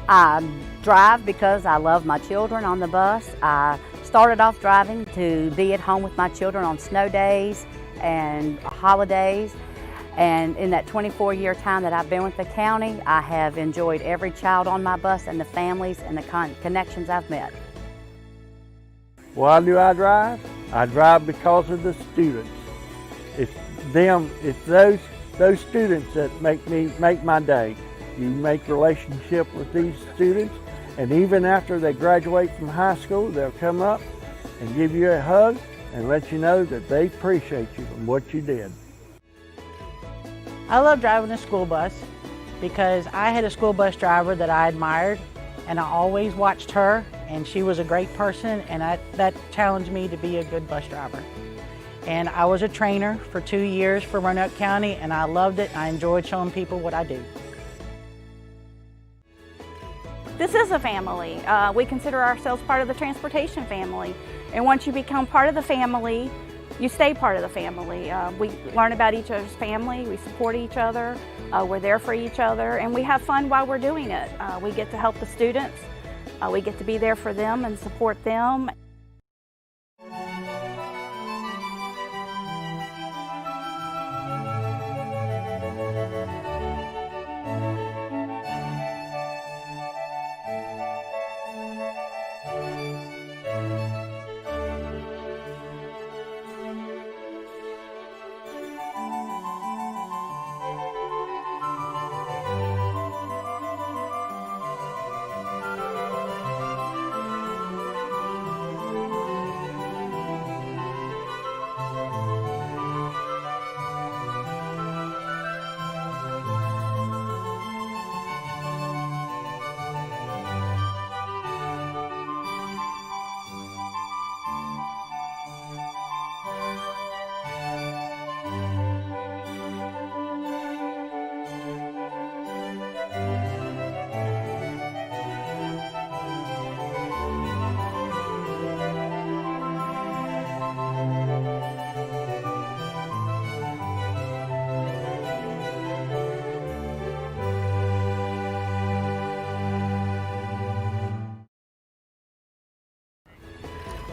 I drive because I love my children on the bus. I started off driving to be at home with my children on snow days and holidays. And in that 24-year time that I've been with the county, I have enjoyed every child on my bus and the families and the connections I've met. Why do I drive? I drive because of the students. It's those students that make my day. You make relationship with these students, and even after they graduate from high school, they'll come up and give you a hug and let you know that they appreciate you and what you did. I love driving a school bus because I had a school bus driver that I admired, and I always watched her, and she was a great person, and that challenged me to be a good bus driver. And I was a trainer for 2 years for Roanoke County, and I loved it. I enjoyed showing people what I do. This is a family. We consider ourselves part of the transportation family. And once you become part of the family, you stay part of the family. We learn about each other's family, we support each other, we're there for each other, and we have fun while we're doing it. We get to help the students, we get to be there for them and support them.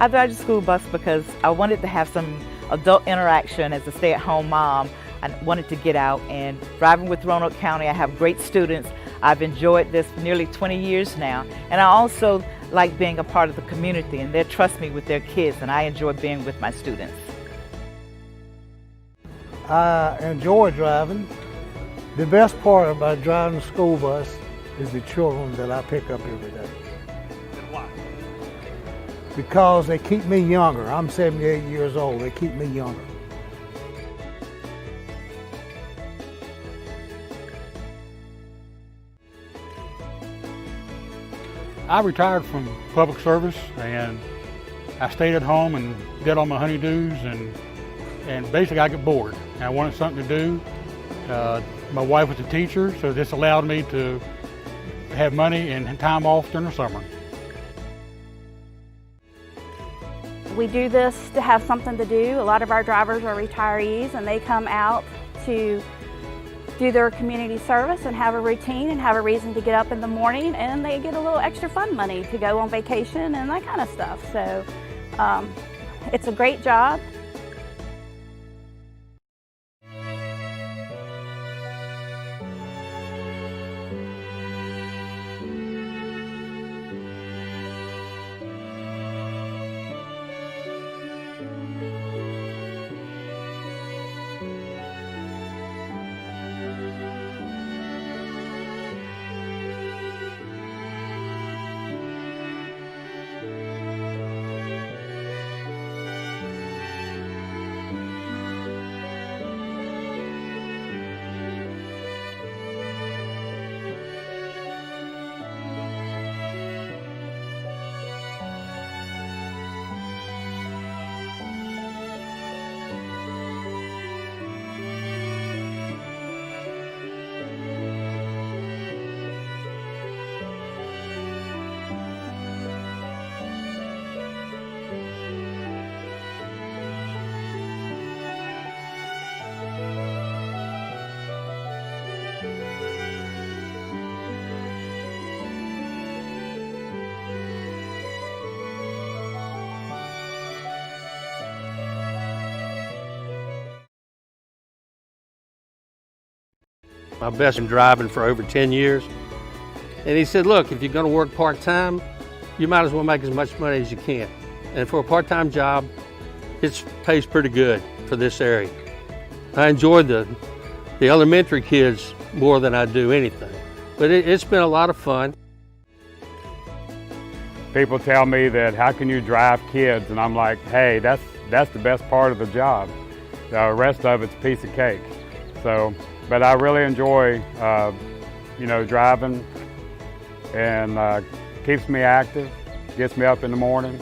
I drive the school bus because I wanted to have some adult interaction as a stay-at-home mom. I wanted to get out, and driving with Roanoke County, I have great students. I've enjoyed this for nearly 20 years now, and I also like being a part of the community, and they trust me with their kids, and I enjoy being with my students. I enjoy driving. The best part about driving the school bus is the children that I pick up every day. Why? Because they keep me younger. I'm 78 years old. They keep me younger. I retired from public service, and I stayed at home and did all my honeydews, and basically I got bored. And I wanted something to do. My wife was a teacher, so this allowed me to have money and time off during the summer. We do this to have something to do. A lot of our drivers are retirees, and they come out to do their community service and have a routine and have a reason to get up in the morning, and they get a little extra fun money to go on vacation and that kind of stuff. So it's a great job. My best been driving for over 10 years. And he said, look, if you're going to work part-time, you might as well make as much money as you can. And for a part-time job, it pays pretty good for this area. I enjoy the elementary kids more than I do anything. But it's been a lot of fun. People tell me that, how can you drive kids? And I'm like, hey, that's that's the best part of the job. The rest of it's a piece of cake. So, but I really enjoy, you know, driving, and keeps me active, gets me up in the morning.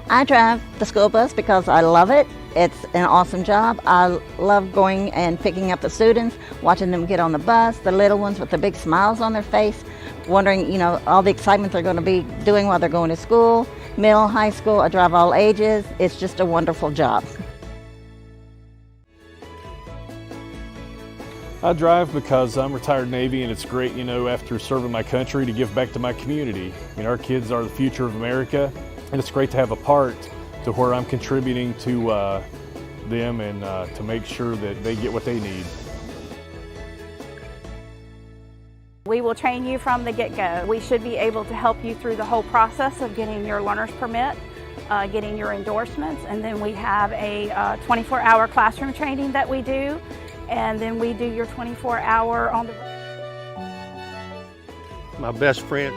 I drive the school bus because I love it. It's an awesome job. I love going and picking up the students, watching them get on the bus, the little ones with the big smiles on their face, wondering, you know, all the excitement they're going to be doing while they're going to school, middle, high school. I drive all ages. It's just a wonderful job. I drive because I'm retired Navy, and it's great, you know, after serving my country, to give back to my community. I mean, our kids are the future of America, and it's great to have a part to where I'm contributing to them, and to make sure that they get what they need. We will train you from the get-go. We should be able to help you through the whole process of getting your learner's permit, getting your endorsements, and then we have a 24-hour classroom training that we do, and then we do your 24-hour on the road. My best friend.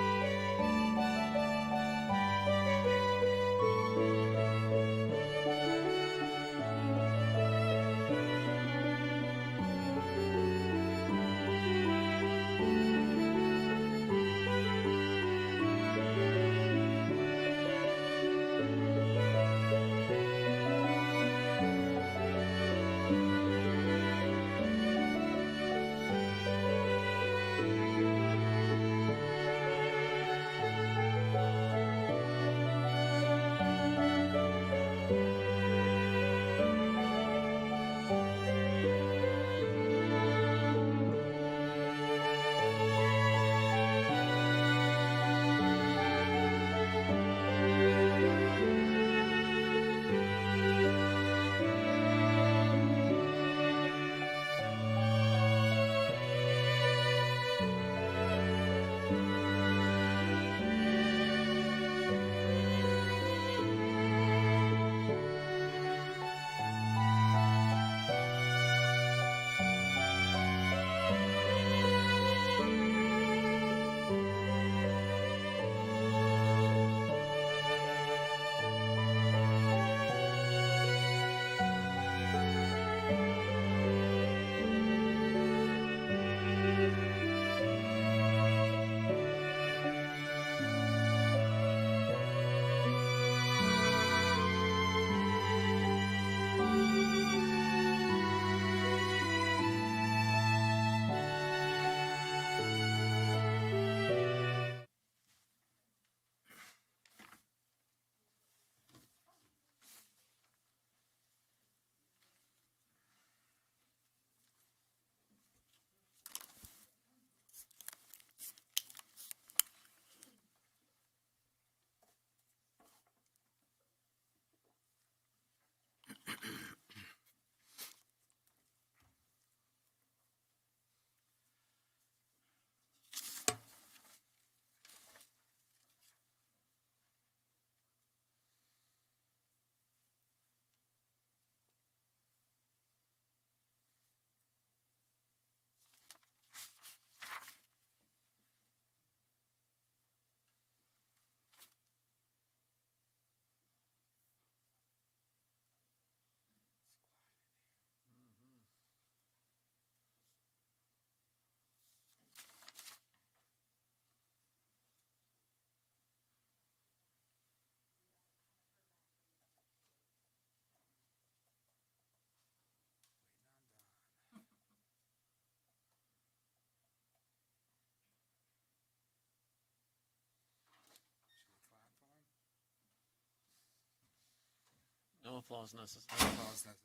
No applause necessary. No applause necessary.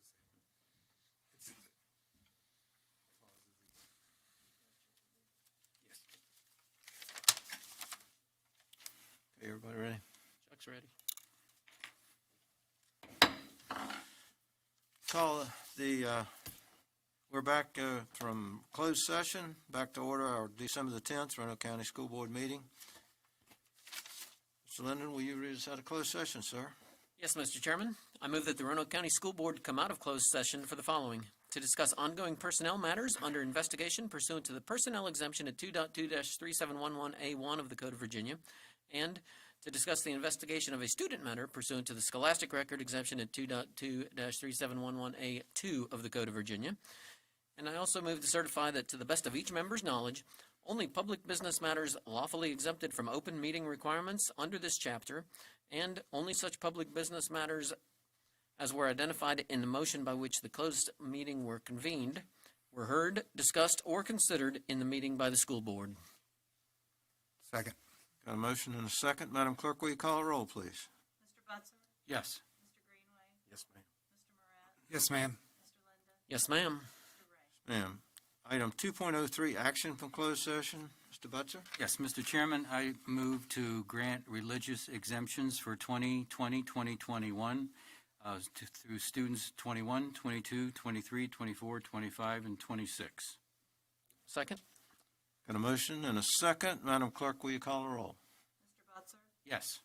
Okay, everybody ready? Chuck's ready. We're back from closed session, back to order our December the 10th Roanoke County School Board meeting. Mr. Linden, will you read us out of closed session, sir? Yes, Mr. Chairman. I move that the Roanoke County School Board come out of closed session for the following: to discuss ongoing personnel matters under investigation pursuant to the personnel exemption at 2.2-3711A1 of the Code of Virginia, and to discuss the investigation of a student matter pursuant to the Scholastic Record Exemption at 2.2-3711A2 of the Code of Virginia. And I also move to certify that to the best of each member's knowledge, only public business matters lawfully exempted from open meeting requirements under this chapter, and only such public business matters as were identified in the motion by which the closed meeting were convened, were heard, discussed, or considered in the meeting by the school board. Second. Got a motion and a second. Madam Clerk, will you call a roll, please? Mr. Butzer? Yes. Mr. Greenway? Yes, ma'am. Mr. Moran? Yes, Mr. Linda? Yes, ma'am. Mr. Ray? Ma'am. Item 2.03, action from closed session. Mr. Butzer? Yes, Mr. Chairman, I move to grant religious exemptions for 2020-2021 through students 21, 22, 23, 24, 25, and 26. Second? Got a motion and a second. Madam Clerk, will you call a roll? Mr. Butzer? Yes.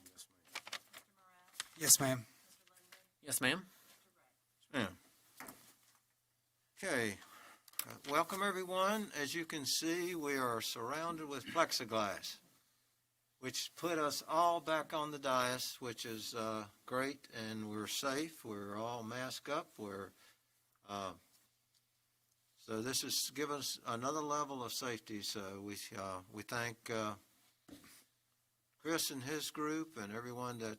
Mr. Greenway? Yes, ma'am. Mr. Moran? Yes, Mr. Linda? ma'am. Mr. Ray? Ma'am. Okay. Welcome, everyone. As you can see, we are surrounded with plexiglass, which put us all back on the dais, which is great, and we're safe. We're all masked up. So this has given us another level of safety. So we thank Chris and his group and everyone that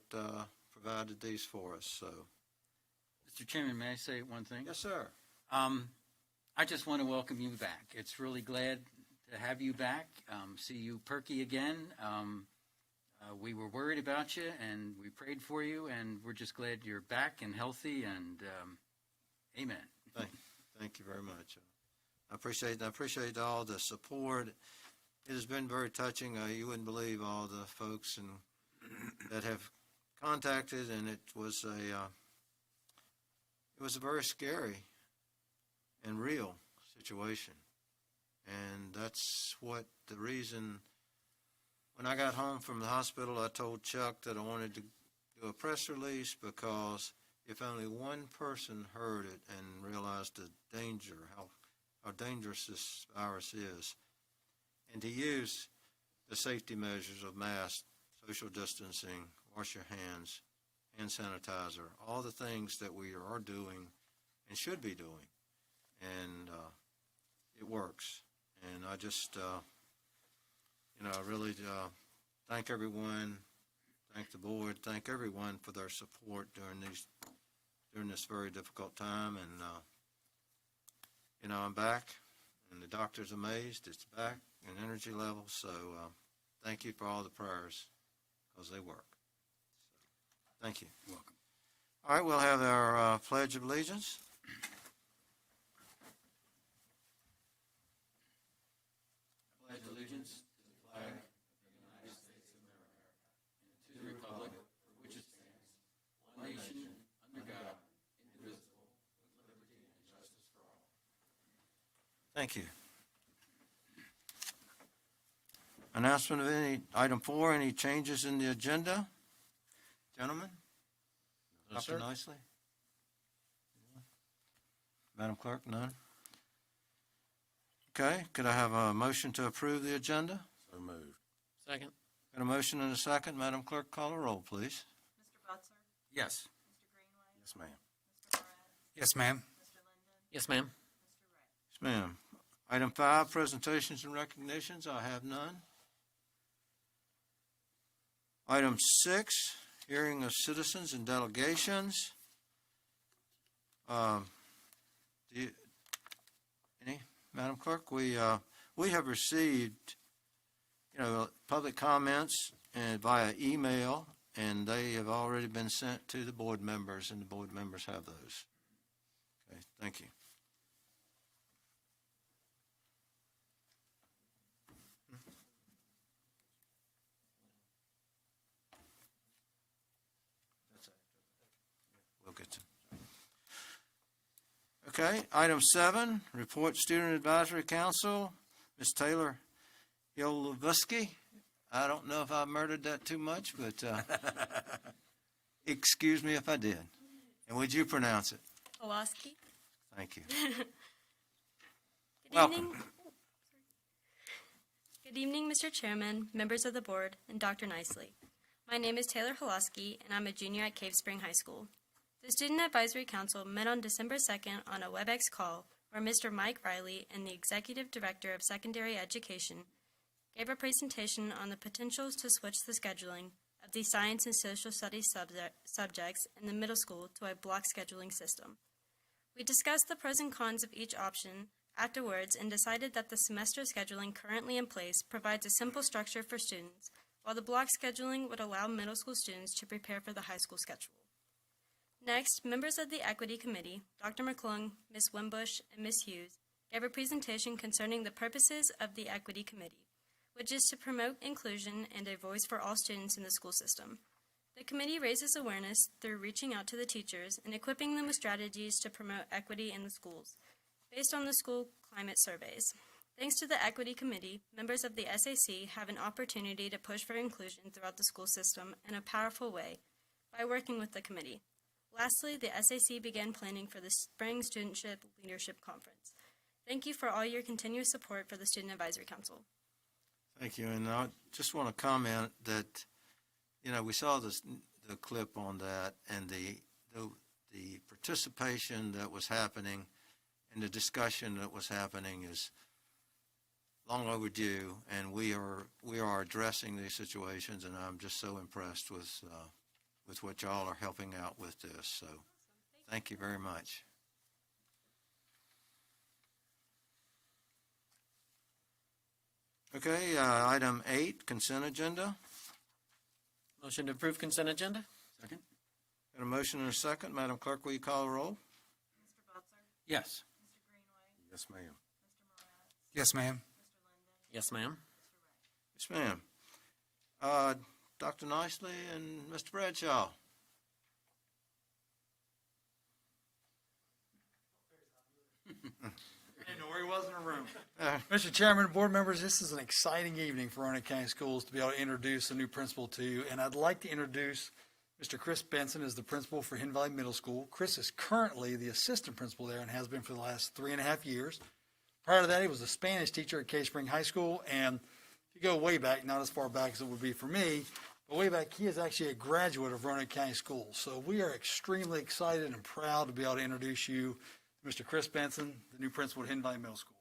provided these for us. So, Mr. Chairman, may I say one thing? yes, sir. I just want to welcome you back. It's really glad to have you back, see you perky again. We were worried about you, and we prayed for you, and we're just glad you're back and healthy, and amen. Thank you very much. I appreciate all the support. It has been very touching. You wouldn't believe all the folks that have contacted, and it was a very scary and real situation. And that's what the reason, when I got home from the hospital, I told Chuck that I wanted to do a press release, because if only one person heard it and realized the danger, how dangerous this virus is, and to use the safety measures of masks, social distancing, wash your hands, hand sanitizer, all the things that we are doing and should be doing. And it works. And I just, I really thank everyone, thank the board, thank everyone for their support during this very difficult time. And, I'm back, and the doctor's amazed it's back in energy levels. So thank you for all the prayers, because they work. So, thank you. You're welcome. All right, we'll have our Pledge of Allegiance. I pledge allegiance to the flag of the United States of America, and to the republic for which it stands, one nation, under God, indivisible, with liberty and justice for all. Thank you. Announcement of item 4, any changes in the agenda? Gentlemen? No, Up sir. nicely? Madam Clerk, none? Okay, could I have a motion to approve the agenda? So moved. Second? Got a motion and a second. Madam Clerk, call a roll, please. Mr. Butzer? Yes. Mr. Greenway? Yes, ma'am. Mr. Moran? Yes, ma'am. Mr. Linda? Yes, ma'am. Mr. Ray? Yes, ma'am. Item 5, presentations and recognitions. I have none. Item 6, hearing of citizens and delegations. Any, Madam Clerk? We have received, public comments via email, and they have already been sent to the board members, and the board members have those. Okay, thank you. We'll get to. Okay, item 7, report Student Advisory Council. Ms. Taylor Yolovisky. I don't know if I murdered that too much, but excuse me if I did. And would you pronounce it? Owoski. Thank you. Good Welcome. evening. Good Good evening, Mr. Chairman, members of the board, and Dr. Nicely. My name is Taylor Holosky, and I'm a junior at Cave Spring High School. The Student Advisory Council met on December 2nd on a WebEx call where Mr. Mike Riley and the Executive Director of Secondary Education gave a presentation on the potentials to switch the scheduling of the science and social studies subjects in the middle school to a block scheduling system. We discussed the pros and cons of each option afterwards and decided that the semester scheduling currently in place provides a simple structure for students, while the block scheduling would allow middle school students to prepare for the high school schedule. Next, members of the Equity Committee, Dr. McClung, Ms. Wimbush, and Ms. Hughes, gave a presentation concerning the purposes of the Equity Committee, which is to promote inclusion and a voice for all students in the school system. The committee raises awareness through reaching out to the teachers and equipping them with strategies to promote equity in the schools, based on the school climate surveys. Thanks to the Equity Committee, members of the SAC have an opportunity to push for inclusion throughout the school system in a powerful way by working with the committee. Lastly, the SAC began planning for the Spring Studentship Leadership Conference. Thank you for all your continuous support for the Student Advisory Council. Thank you, and I just want to comment that, we saw the clip on that, and the participation that was happening and the discussion that was happening is long overdue, and we are addressing these situations, and I'm just so impressed with what y'all are helping out with this. So, thank you very much. Okay, item 8, consent agenda. Motion to approve consent agenda? Second. Got a motion and a second. Madam Clerk, will you call the roll? Yes. Yes, ma'am. Yes, ma'am. Yes, ma'am. Yes, ma'am. Dr. Nicely and Mr. Bradshaw. I didn't know where he was in the room. Mr. Chairman, board members, this is an exciting evening for Roanoke County Schools to be able to introduce a new principal to you, and I'd like to introduce Mr. Chris Benson as the principal for Hidden Valley Middle School. Chris is currently the assistant principal there and has been for the last 3.5 years. Prior to that, he was a Spanish teacher at Cave Spring High School, and if you go way back, not as far back as it would be for me, but way back, he is actually a graduate of Roanoke County Schools. So we are extremely excited and proud to be able to introduce you to Mr. Chris Benson, the new principal at Hidden Valley Middle School.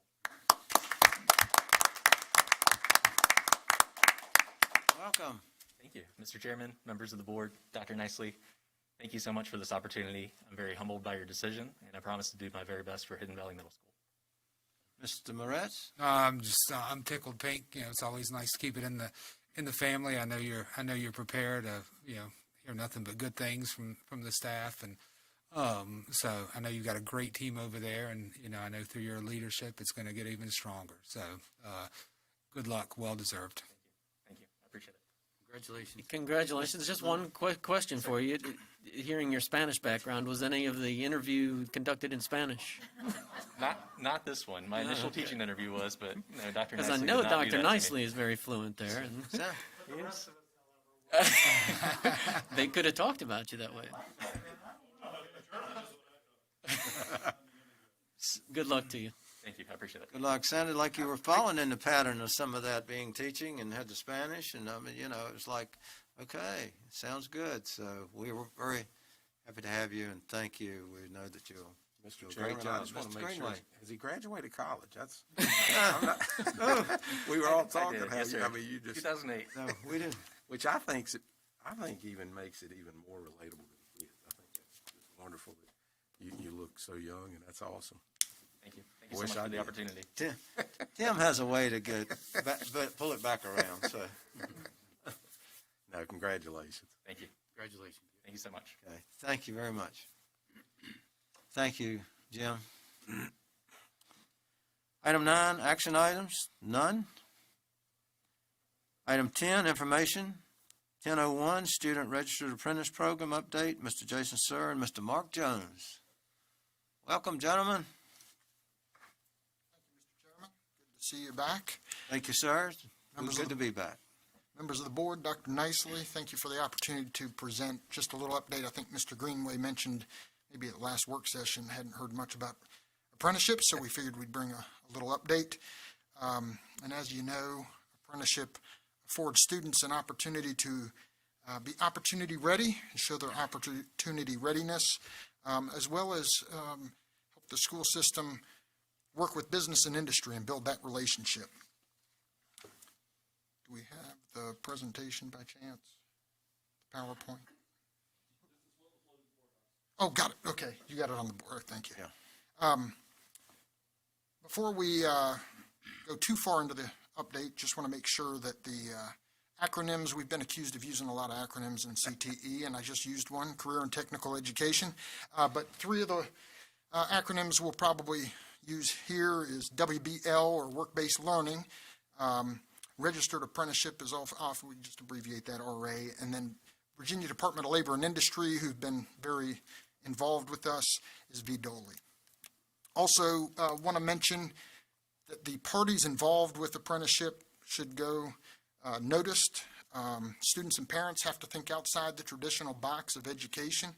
Welcome. Thank you, Mr. Chairman, members of the board, Dr. Nicely. Thank you so much for this opportunity. I'm very humbled by your decision, and I promise to do my very best for Hidden Valley Middle School. Mr. Moretz? I'm tickled pink. It's always nice to keep it in the family. I know you're prepared to hear nothing but good things from the staff, and so I know you've got a great team over there, and I know through your leadership it's going to get even stronger. So good luck, well deserved. Thank you. I appreciate it. Congratulations. Congratulations. Just one quick question for you. Hearing your Spanish background, was any of the interview conducted in Spanish? Not this one. My initial teaching interview was, but no, Dr. Nicely. Because I know Dr. Nicely is very fluent there. And Yes. they could have talked about you that way. Good luck to you. Thank you. I appreciate it. Good luck. Sounded like you were following in the pattern of some of that being teaching and had the Spanish. And, it was like, okay, sounds good. So we were very happy to have you and thank you. We know that you'll do a great job. I just want to Mr. make Greenway. sure, has he graduated college? That's, we were all talking. Yes, sir. You just 2008. No, we didn't. Which I think even makes it even more relatable to the kids. I think it's wonderful that you look so young, and that's awesome. Thank you. Thank you so much for the opportunity. Tim has a way to pull it back around. So, No, congratulations. Thank you. Congratulations. Thank you so much. okay. Thank you very much. Thank you, Jim. Item 9, action items, none. Item 10, information. 10:01, Student Registered Apprentice Program update. Mr. Jason Sir and Mr. Mark Jones. Welcome, gentlemen. See you back. Thank you, sir. Members Good to be back. Members of the board, Dr. Nicely, thank you for the opportunity to present just a little update. I think Mr. Greenway mentioned maybe at the last work session, hadn't heard much about apprenticeships, so we figured we'd bring a little update. And as you know, apprenticeship affords students an opportunity to be opportunity ready and show their opportunity readiness, as well as help the school system work with business and industry and build that relationship. Do we have the presentation by chance? The PowerPoint? Oh, got it. Okay, you got it on the board. Thank you. Yeah. Before we go too far into the update, just want to make sure that the acronyms, we've been accused of using a lot of acronyms in CTE, and I just used one, Career and Technical Education. But three of the acronyms we'll probably use here is WBL, or Work-Based Learning. Registered Apprenticeship is off, we just abbreviate that, RA. And then Virginia Department of Labor and Industry, who've been very involved with us, is VDOLE. Also, want to mention that the parties involved with apprenticeship should go noticed. Students and parents have to think outside the traditional box of education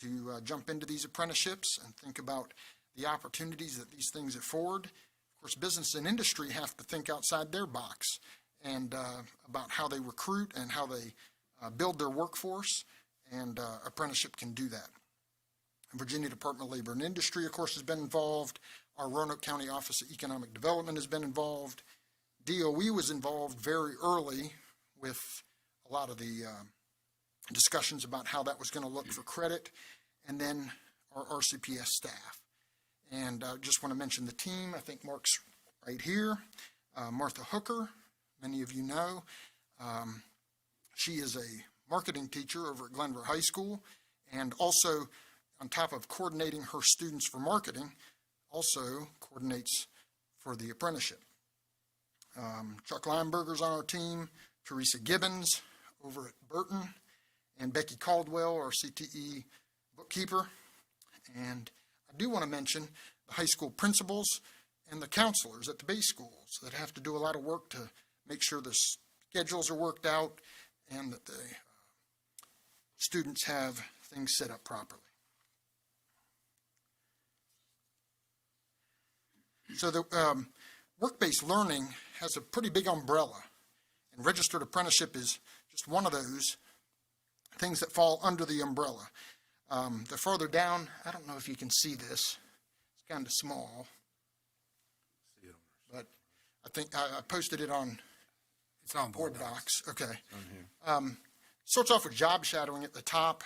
to jump into these apprenticeships and think about the opportunities that these things afford. Of course, business and industry have to think outside their box and about how they recruit and how they build their workforce, and apprenticeship can do that. Virginia Department of Labor and Industry, of course, has been involved. Our Roanoke County Office of Economic Development has been involved. DOE was involved very early with a lot of the discussions about how that was going to look for credit, and then our RCPS staff. And I just want to mention the team. I think Mark's right here. Martha Hooker, many of you know. She is a marketing teacher over at Glenver High School, and also, on top of coordinating her students for marketing, also coordinates for the apprenticeship. Chuck Lineberger's on our team, Teresa Gibbons over at Burton, and Becky Caldwell, our CTE bookkeeper. And I do want to mention the high school principals and the counselors at the base schools that have to do a lot of work to make sure the schedules are worked out and that the students have things set up properly. So the work-based learning has a pretty big umbrella, and registered apprenticeship is just one of those things that fall under the umbrella. The further down, I don't know if you can see this, it's kind of small, but I think I posted it on, it's on board docs. Okay. Starts off with job shadowing at the top,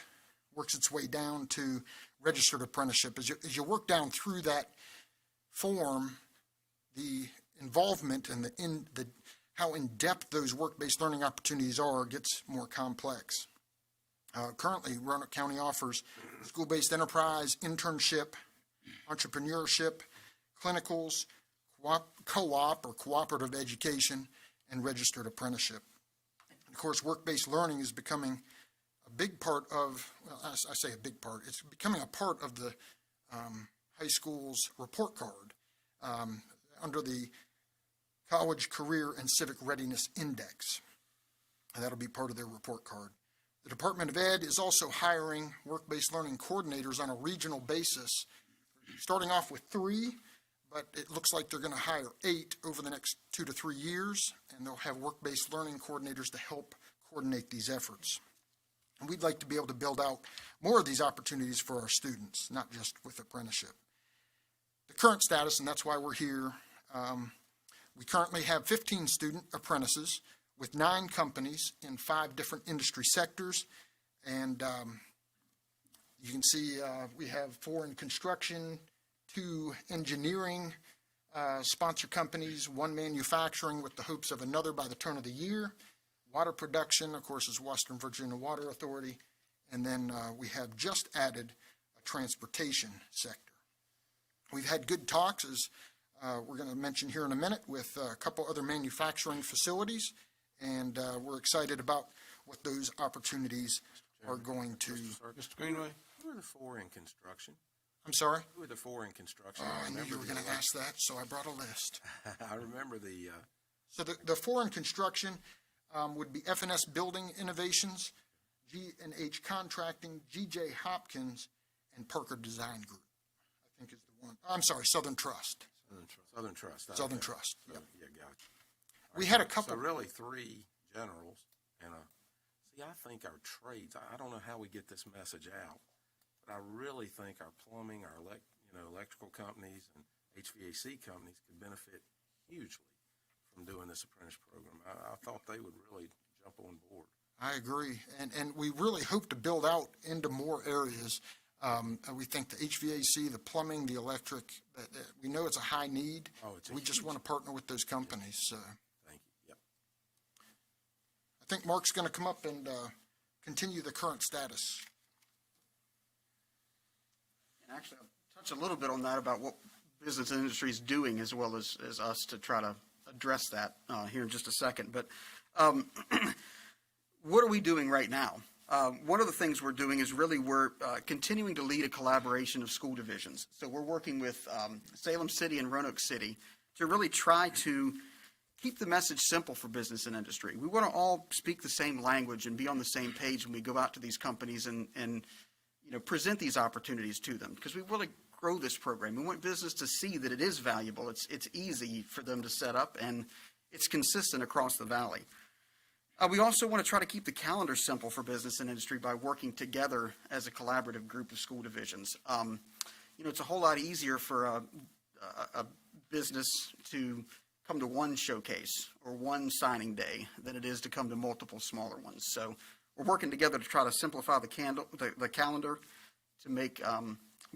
works its way down to registered apprenticeship. As you work down through that form, the involvement and how in-depth those work-based learning opportunities are gets more complex. Currently, Roanoke County offers school-based enterprise, internship, entrepreneurship, clinicals, co-op or cooperative education, and registered apprenticeship. Of course, work-based learning is becoming a big part of, well, I say a big part, it's becoming a part of the high school's report card under the College Career and Civic Readiness Index. And that'll be part of their report card. The Department of Ed is also hiring work-based learning coordinators on a regional basis, starting off with 3, but it looks like they're going to hire 8 over the next 2 to 3 years, and they'll have work-based learning coordinators to help coordinate these efforts. And we'd like to be able to build out more of these opportunities for our students, not just with apprenticeship. The current status, and that's why we're here, we currently have 15 student apprentices with 9 companies in 5 different industry sectors, and you can see we have 4 in construction, 2 engineering sponsor companies, 1 manufacturing with the hopes of another by the turn of the year. Water production, of course, is Western Virginia Water Authority, and then we have just added a transportation sector. We've had good talks, as we're going to mention here in a minute, with a couple other manufacturing facilities, and we're excited about what those opportunities are going to. Mr. Greenway, who are the 4 in construction? I'm sorry? Who are the 4 in construction? I knew you were going to ask that, so I brought a list. I remember the... So the 4 in construction would be F&S Building Innovations, G&H Contracting, G.J. Hopkins, and Parker Design Group, I think is the one. I'm sorry, Southern Trust. Southern Trust. Southern Trust. Yep. Yeah, We had a couple. So really 3 generals and see, I think our trades, I don't know how we get this message out, but I really think our plumbing, our electrical companies and HVAC companies could benefit hugely from doing this apprentice program. I thought they would really jump on board. I agree, and we really hope to build out into more areas. We think the HVAC, the plumbing, the electric, we know it's a high need. We just want to partner with those companies. So. Thank you. Yep. I think Mark's going to come up and continue the current status. And actually, I'll touch a little bit on that about what business and industry is doing as well as us to try to address that here in just a second. But what are we doing right now? One of the things we're doing is really we're continuing to lead a collaboration of school divisions. So we're working with Salem City and Roanoke City to really try to keep the message simple for business and industry. We want to all speak the same language and be on the same page when we go out to these companies and present these opportunities to them, because we really grow this program. We want business to see that it is valuable. It's easy for them to set up, and it's consistent across the valley. We also want to try to keep the calendar simple for business and industry by working together as a collaborative group of school divisions. It's a whole lot easier for a business to come to one showcase or one signing day than it is to come to multiple smaller ones. So we're working together to try to simplify the calendar to make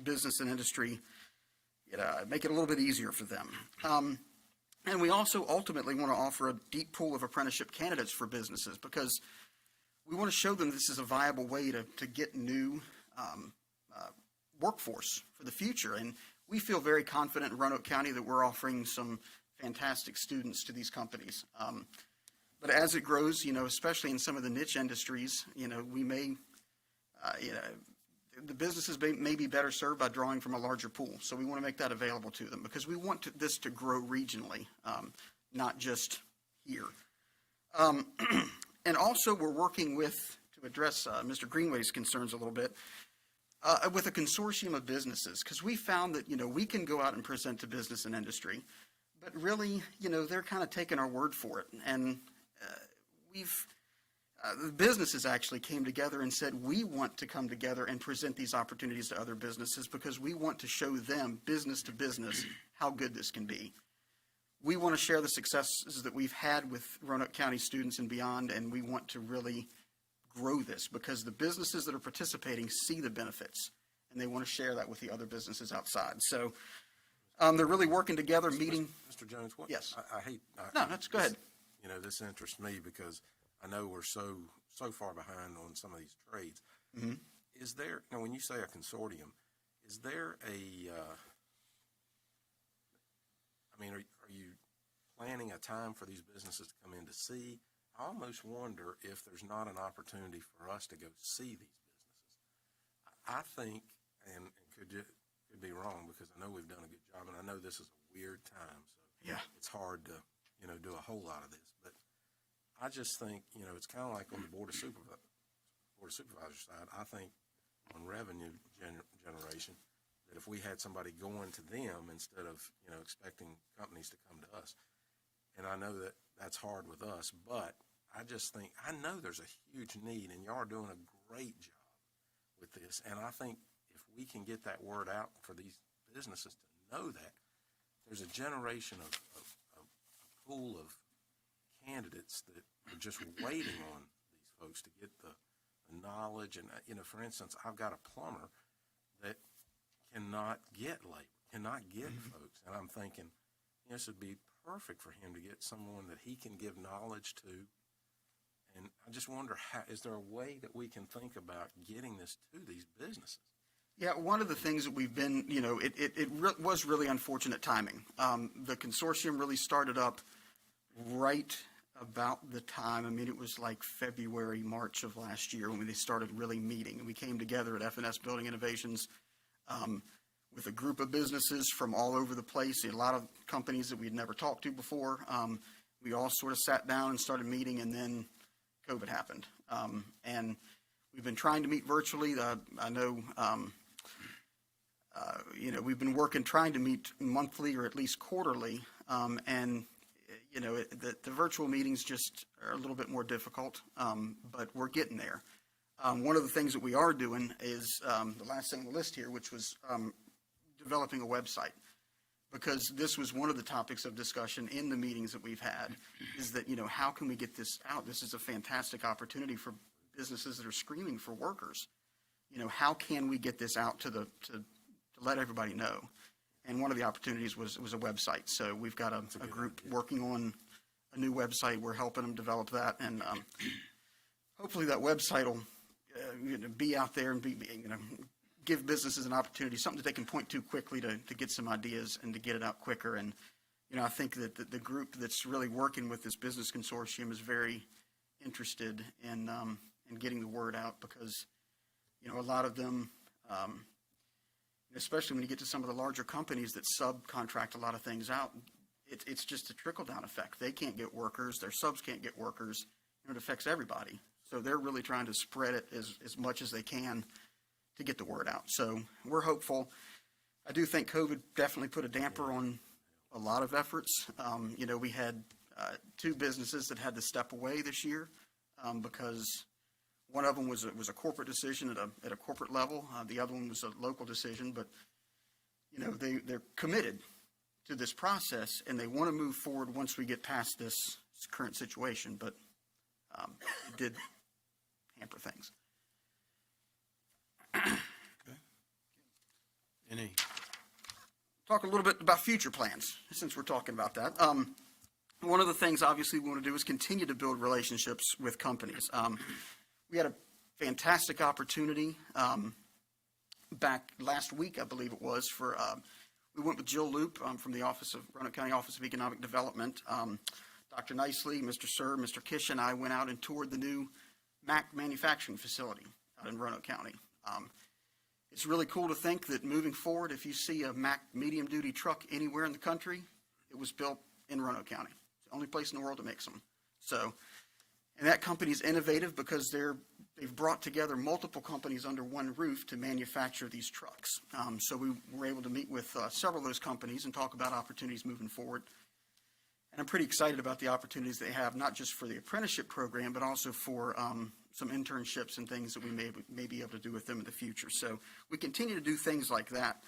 business and industry, make it a little bit easier for them. And we also ultimately want to offer a deep pool of apprenticeship candidates for businesses, because we want to show them this is a viable way to get new workforce for the future. And we feel very confident in Roanoke County that we're offering some fantastic students to these companies. But as it grows, especially in some of the niche industries, we may, the businesses may be better served by drawing from a larger pool. So we want to make that available to them, because we want this to grow regionally, not just here. And also we're working with, to address Mr. Greenway's concerns a little bit, with a consortium of businesses, because we found that, we can go out and present to business and industry, but really, they're kind of taking our word for it. And the businesses actually came together and said, we want to come together and present these opportunities to other businesses, because we want to show them, business to business, how good this can be. We want to share the successes that we've had with Roanoke County students and beyond, and we want to really grow this, because the businesses that are participating see the benefits, and they want to share that with the other businesses outside. So they're really working together, meeting. Mr. Jones, what? Yes. Go ahead. This interests me because I know we're so far behind on some of these trades. Mm-hmm. Is there, when you say a consortium, is there are you planning a time for these businesses to come in to see? I almost wonder if there's not an opportunity for us to go see these businesses. I think, and could be wrong, because I know we've done a good job, and I know this is a weird time, so it's hard to do a whole lot of this. But I just think it's kind of like on the Board of Supervisors side. I think on revenue generation, that if we had somebody going to them instead of expecting companies to come to us, and I know that that's hard with us, but I just think, I know there's a huge need, and y'all are doing a great job with this. And I think if we can get that word out for these businesses to know that, there's a generation of a pool of candidates that are just waiting on these folks to get the knowledge. And, for instance, I've got a plumber that cannot get labor, cannot get folks. And I'm thinking, this would be perfect for him to get someone that he can give knowledge to. And I just wonder, is there a way that we can think about getting this to these businesses? Yeah, one of the things that we've been, was really unfortunate timing. The consortium really started up right about the time, it was like February, March of last year when they started really meeting. And we came together at FNS Building Innovations with a group of businesses from all over the place, a lot of companies that we'd never talked to before. We all sort of sat down and started meeting, and then COVID happened. And we've been trying to meet virtually. I know, we've been trying to meet monthly or at least quarterly, and you know, the virtual meetings just are a little bit more difficult, but we're getting there. One of the things that we are doing is the last thing on the list here, which was developing a website. Because this was one of the topics of discussion in the meetings that we've had, is that, you know, how can we get this out? This is a fantastic opportunity for businesses that are screaming for workers. You know, how can we get this out to let everybody know? And one of the opportunities was a website. So we've got a group working on a new website. We're helping them develop that, and hopefully that website will be out there and be give businesses an opportunity, something that they can point to quickly to get some ideas and to get it out quicker. And, you know, I think that the group that's really working with this business consortium is very interested in getting the word out, because, you know, a lot of them, especially when you get to some of the larger companies that subcontract a lot of things out, it's just a trickle-down effect. They can't get workers. Their subs can't get workers. You know, it affects everybody. So they're really trying to spread it as much as they can to get the word out. So we're hopeful. I do think COVID definitely put a damper on a lot of efforts. You know, we had two businesses that had to step away this year because one of them was a corporate decision at a corporate level. The other one was a local decision. But, you know, they're committed to this process, and they want to move forward once we get past this current situation. But it did hamper things. Okay. Any? Talk a little bit about future plans, since we're talking about that. One of the things, obviously, we want to do is continue to build relationships with companies. We had a fantastic opportunity back last week, I believe it was, for we went with Jill Loop from the Roanoke County Office of Economic Development. Dr. Nicely, Mr. Sir, Mr. Kish, and I went out and toured the new Mack manufacturing facility out in Roanoke County. It's really cool to think that moving forward, if you see a Mack medium-duty truck anywhere in the country, it was built in Roanoke County. It's the only place in the world that makes them. So, and that company is innovative because they've brought together multiple companies under one roof to manufacture these trucks. So we were able to meet with several of those companies and talk about opportunities moving forward. And I'm pretty excited about the opportunities they have, not just for the apprenticeship program, but also for some internships and things that we may be able to do with them in the future. So we continue to do things like that.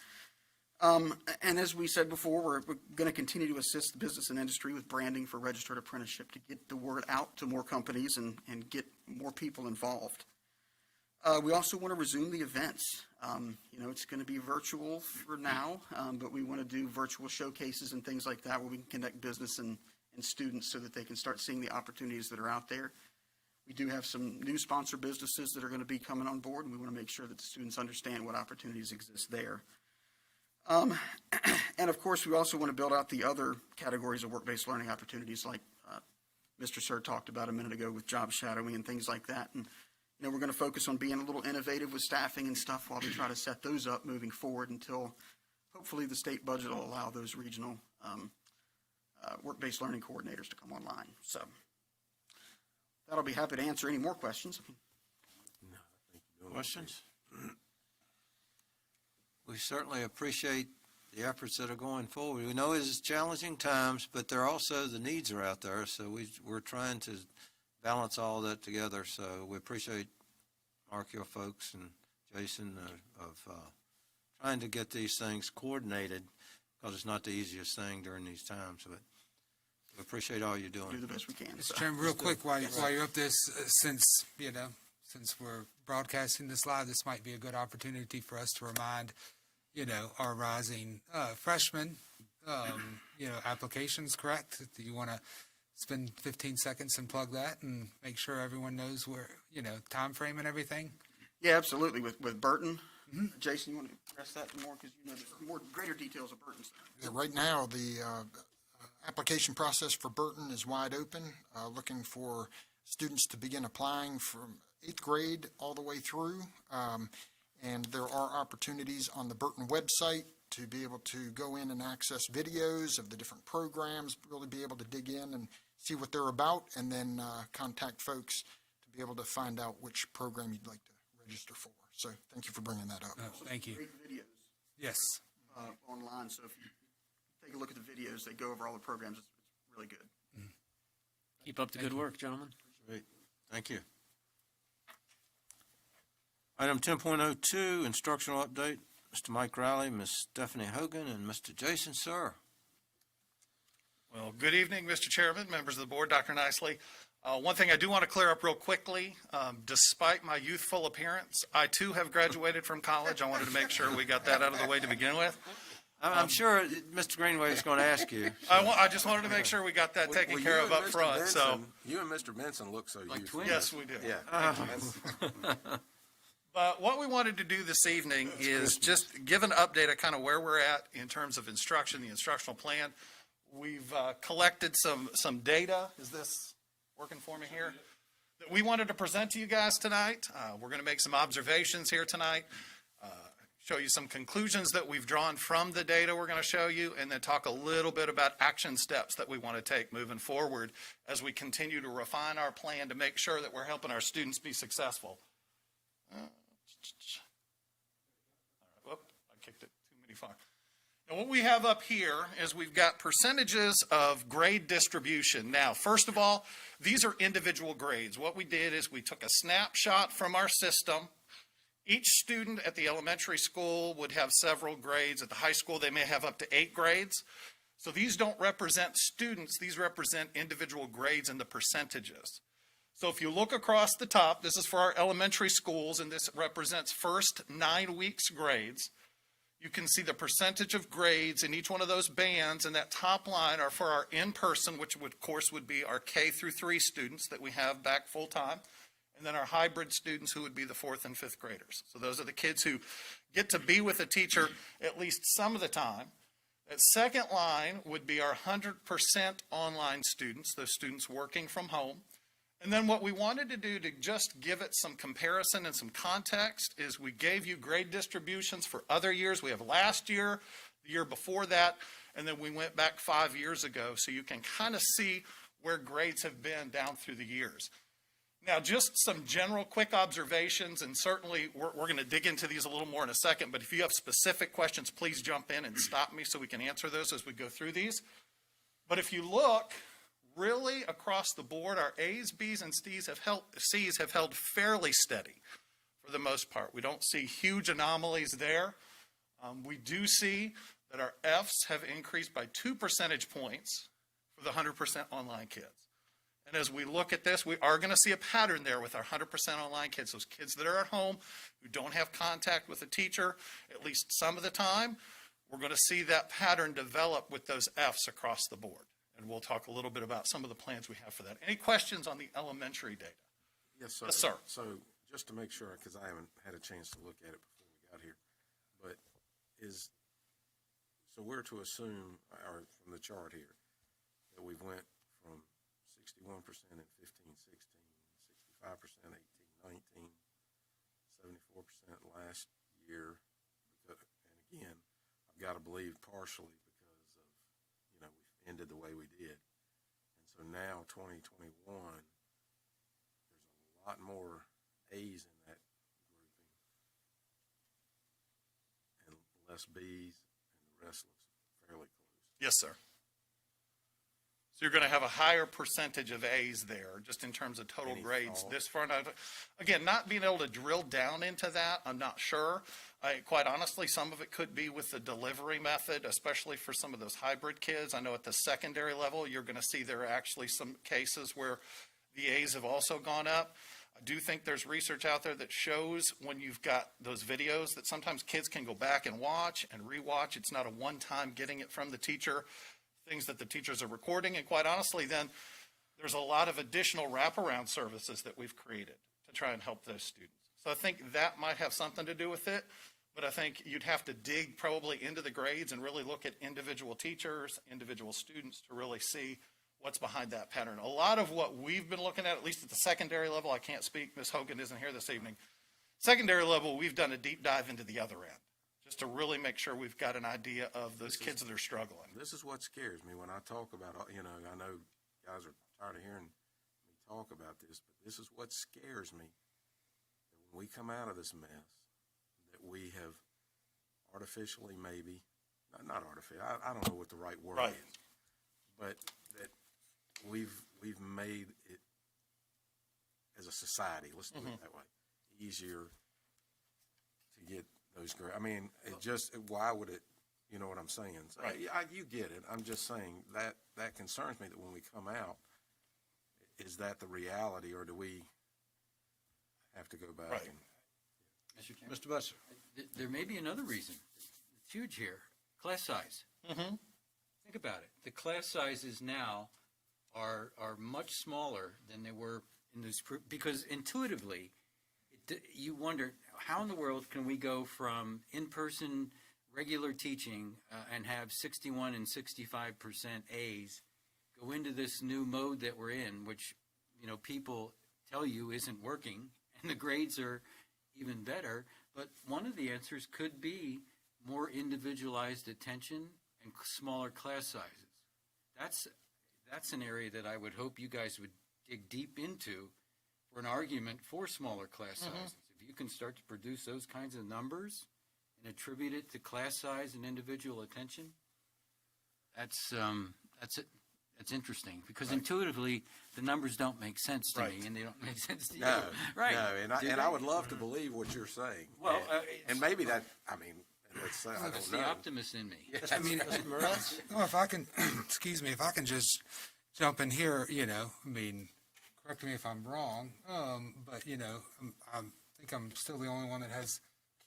And as we said before, we're going to continue to assist the business and industry with branding for registered apprenticeship to get the word out to more companies and get more people involved. We also want to resume the events. You know, it's going to be virtual for now, but we want to do virtual showcases and things like that where we can connect business and students so that they can start seeing the opportunities that are out there. We do have some new sponsor businesses that are going to be coming on board, and we want to make sure that the students understand what opportunities exist there. And of course, we also want to build out the other categories of work-based learning opportunities like Mr. Sir talked about a minute ago with job shadowing and things like that. And, you know, we're going to focus on being a little innovative with staffing and stuff while we try to set those up moving forward until hopefully the state budget will allow those regional work-based learning coordinators to come online. So that'll be happy to answer any more questions. Questions? We certainly appreciate the efforts that are going forward. We know it's challenging times, but there are also the needs are out there, so we're trying to balance all that together. So we appreciate Mark, your folks, and Jason of trying to get these things coordinated, because it's not the easiest thing during these times. But we appreciate all you're doing. Do the best we can. Mr. Chairman, real quick, while you're up this, since we're broadcasting this live, this might be a good opportunity for us to remind, our rising freshmen, applications, correct? Do you want to spend 15 seconds and plug that and make sure everyone knows where, time frame and everything? Yeah, absolutely. With Burton. Mm-hmm. Jason, you want to address that more, because there's more greater details of Burton's. Yeah, right now, the application process for Burton is wide open, looking for students to begin applying from 8th grade all the way through. And there are opportunities on the Burton website to be able to go in and access videos of the different programs, really be able to dig in and see what they're about, and then contact folks to be able to find out which program you'd like to register for. So thank you for bringing that up. Thank you. Great videos. Yes. Online. So if you take a look at the videos, they go over all the programs. It's really good. Keep up the good work, gentlemen. Great. Thank you. Item 10.02, instructional update. Mr. Mike Riley, Ms. Stephanie Hogan, and Mr. Jason Sir. Well, good evening, Mr. Chairman, members of the board, Dr. Nicely. One thing I do want to clear up real quickly, despite my youthful appearance, I too have graduated from college. I wanted to make sure we got that out of the way to begin with. I'm sure Mr. Greenway is going to ask you. I just wanted to make sure we got that taken Well, care you of and up Mr. front. Benson, So, you and Mr. Benson look so Like youthful. twins. yes, we do. Yeah. But what we wanted to do this evening is just give an update of kind of where we're at in terms of instruction, the instructional plan. We've collected some data. Is this working for me here? That we wanted to present to you guys tonight. We're going to make some observations here tonight, show you some conclusions that we've drawn from the data we're going to show you, and then talk a little bit about action steps that we want to take moving forward as we continue to refine our plan to make sure that we're helping our students be successful. Whoop, I kicked it too many far. Now, what we have up here is we've got percentages of grade distribution. Now, first of all, these are individual grades. What we did is we took a snapshot from our system. Each student at the elementary school would have several grades. At the high school, they may have up to 8 grades. So these don't represent students. These represent individual grades and the percentages. So if you look across the top, this is for our elementary schools, and this represents first 9 weeks grades. You can see the percentage of grades in each one of those bands, and that top line are for our in-person, which would, of course would be our K through 3 students that we have back full-time, and then our hybrid students who would be the 4th and 5th graders. So those are the kids who get to be with a teacher at least some of the time. That second line would be our 100% online students, those students working from home. And then what we wanted to do to just give it some comparison and some context is we gave you grade distributions for other years. We have last year, the year before that, and then we went back 5 years ago so you can kind of see where grades have been down through the years. Now, just some general quick observations, and certainly we're going to dig into these a little more in a second, but if you have specific questions, please jump in and stop me so we can answer those as we go through these. But if you look, really across the board, our A's, B's, and C's have held fairly steady for the most part. We don't see huge anomalies there. We do see that our F's have increased by 2 percentage points for the 100% online kids. And as we look at this, we are going to see a pattern there with our 100% online kids, those kids that are at home who don't have contact with a teacher at least some of the time. We're going to see that pattern develop with those F's across the board. And we'll talk a little bit about some of the plans we have for that. Any questions on the elementary data? Yes, sir. Yes, sir. So just to make sure, because I haven't had a chance to look at it before we got here, but so we're to assume, or from the chart here, that we've went from 61% in 15, 16, 65%, 18, 19, 74% last year. And again, I've got to believe partially because of, we've ended the way we did. And so now 2021, there's a lot more A's in that grouping and less B's, and the rest looks fairly close. Yes, sir. So you're going to have a higher percentage of A's there, just in terms of total grades this far. Now, again, not being able to drill down into that, I'm not sure. Quite honestly, some of it could be with the delivery method, especially for some of those hybrid kids. I know at the secondary level, you're going to see there are actually some cases where the A's have also gone up. I do think there's research out there that shows when you've got those videos that sometimes kids can go back and watch and rewatch. It's not a one-time getting it from the teacher, things that the teachers are recording. And quite honestly, then there's a lot of additional wraparound services that we've created to try and help those students. So I think that might have something to do with it, but I think you'd have to dig probably into the grades and really look at individual teachers, individual students to really see what's behind that pattern. A lot of what we've been looking at least at the secondary level, I can't speak, Ms. Hogan isn't here this evening. Secondary level, we've done a deep dive into the other end, just to really make sure we've got an idea of those kids that are struggling. This is what scares me when I talk about, I know guys are tired of hearing me talk about this, but this is what scares me. That when we come out of this mess, that we have artificially maybe, not artificial, I don't know what the right word is, but that we've made it as a society, let's put it that way, easier to get those grades. I mean, it just, why would it, you know what I'm saying? So, Right. you get it. I'm just saying that concerns me, that when we come out, is that the reality, or do we have to go back? Right. And, Mr. Busser. There may be another reason. It's huge here. Class size. Mm-hmm. Think about it. The class sizes now are much smaller than they were in those, because intuitively, you wonder, how in the world can we go from in-person regular teaching and have 61 and 65% A's, go into this new mode that we're in, which, you know, people tell you isn't working, and the grades are even better. But one of the answers could be more individualized attention and smaller class sizes. That's an area that I would hope you guys would dig deep into for an argument for smaller class sizes. If you can start to produce those kinds of numbers and attribute it to class size and individual attention, that's interesting, because intuitively the numbers don't make sense to me, and they don't make sense to you. no, Right? no, and I would love to believe what you're saying. Well, and maybe that, I mean, let's say, I That's don't the know. optimist in me. I mean, well, if I can, excuse me, if I can just jump in here, you know, I mean, correct me if I'm wrong, but, you know, I think I'm still the only one that has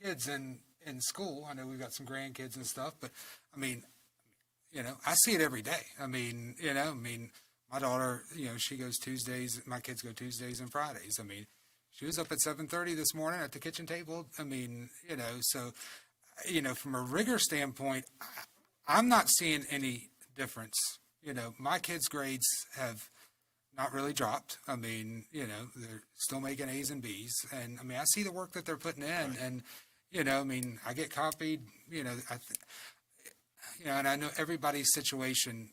kids in school. I know we've got some grandkids and stuff, but, I mean, you know, I see it every day. I mean, you know, my daughter, you know, she goes Tuesdays, my kids go Tuesdays and Fridays. I mean, she was up at 7:30 this morning at the kitchen table. I mean, you know, so, you know, from a rigor standpoint, I'm not seeing any difference. You know, my kids' grades have not really dropped. I mean, you know, they're still making A's and B's. And, I mean, I see the work that they're putting in. And, you know, I mean, I get copied, you know, you know, and I know everybody's situation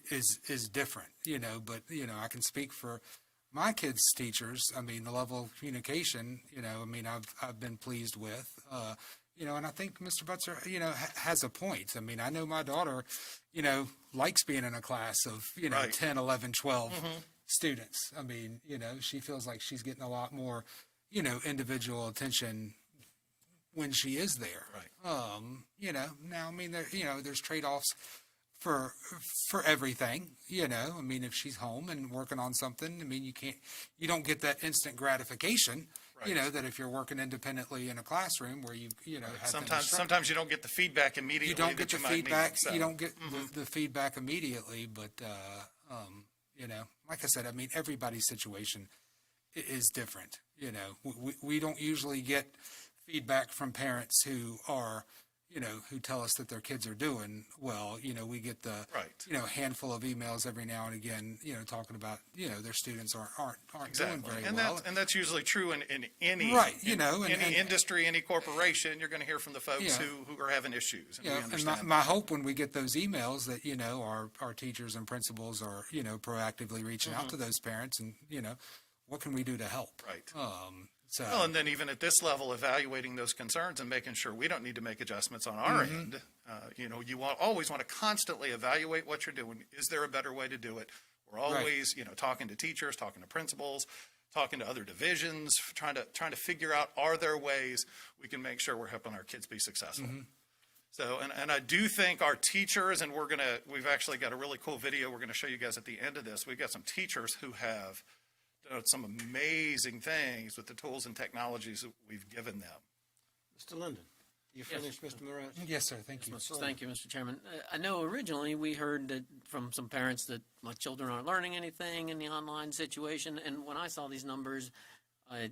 is different, you know, but, you know, I can speak for my kids' teachers. I mean, the level of communication, you know, I mean, I've been pleased with, you know, and I think Mr. Butzer, you know, has a point. I mean, I know my daughter, you know, likes being in a class of, you know, 10, 11, 12 students. I mean, you know, she feels like she's getting a lot more, you know, individual attention when she is there. Right. You know, now, I mean, you know, there's trade-offs for everything, you know. I mean, if she's home and working on something, I mean, you don't get that instant gratification, you know, that if you're working independently in a classroom where you know, have Sometimes you don't get the feedback immediately. you don't get the feedback. So. You don't get the feedback immediately, but you know, like I said, I mean, everybody's situation is different. You know, we don't usually get feedback from parents who are, you know, who tell us that their kids are doing well. You know, we get the, you know, handful of emails every now and again, you know, talking about, you know, their students aren't Exactly. doing very and well. That's usually true in any you know, any industry, any corporation. You're going to hear from the folks who are having issues. And Yeah, we understand. and my hope when we get those emails that, you know, our teachers and principals are, you know, proactively reaching out to those parents and, you know, what can we do to help? Right. So. Well, and then even at this level, evaluating those concerns and making sure we don't need to make adjustments on our end. You know, you always want to constantly evaluate what you're doing. Is there a better way to do it? We're always, you know, talking to teachers, talking to principals, talking to other divisions, trying to figure out, are there ways we can make sure we're helping our kids be successful? So, and I do think our teachers, and we've actually got a really cool video we're going to show you guys at the end of this. We've got some teachers who have done some amazing things with the tools and technologies that we've given them. Mr. Linden, you finished, Mr. Moran? Yes, sir. Thank you. Thank you, Mr. Chairman. I know originally we heard that from some parents that my children aren't learning anything in the online situation, and when I saw these numbers, I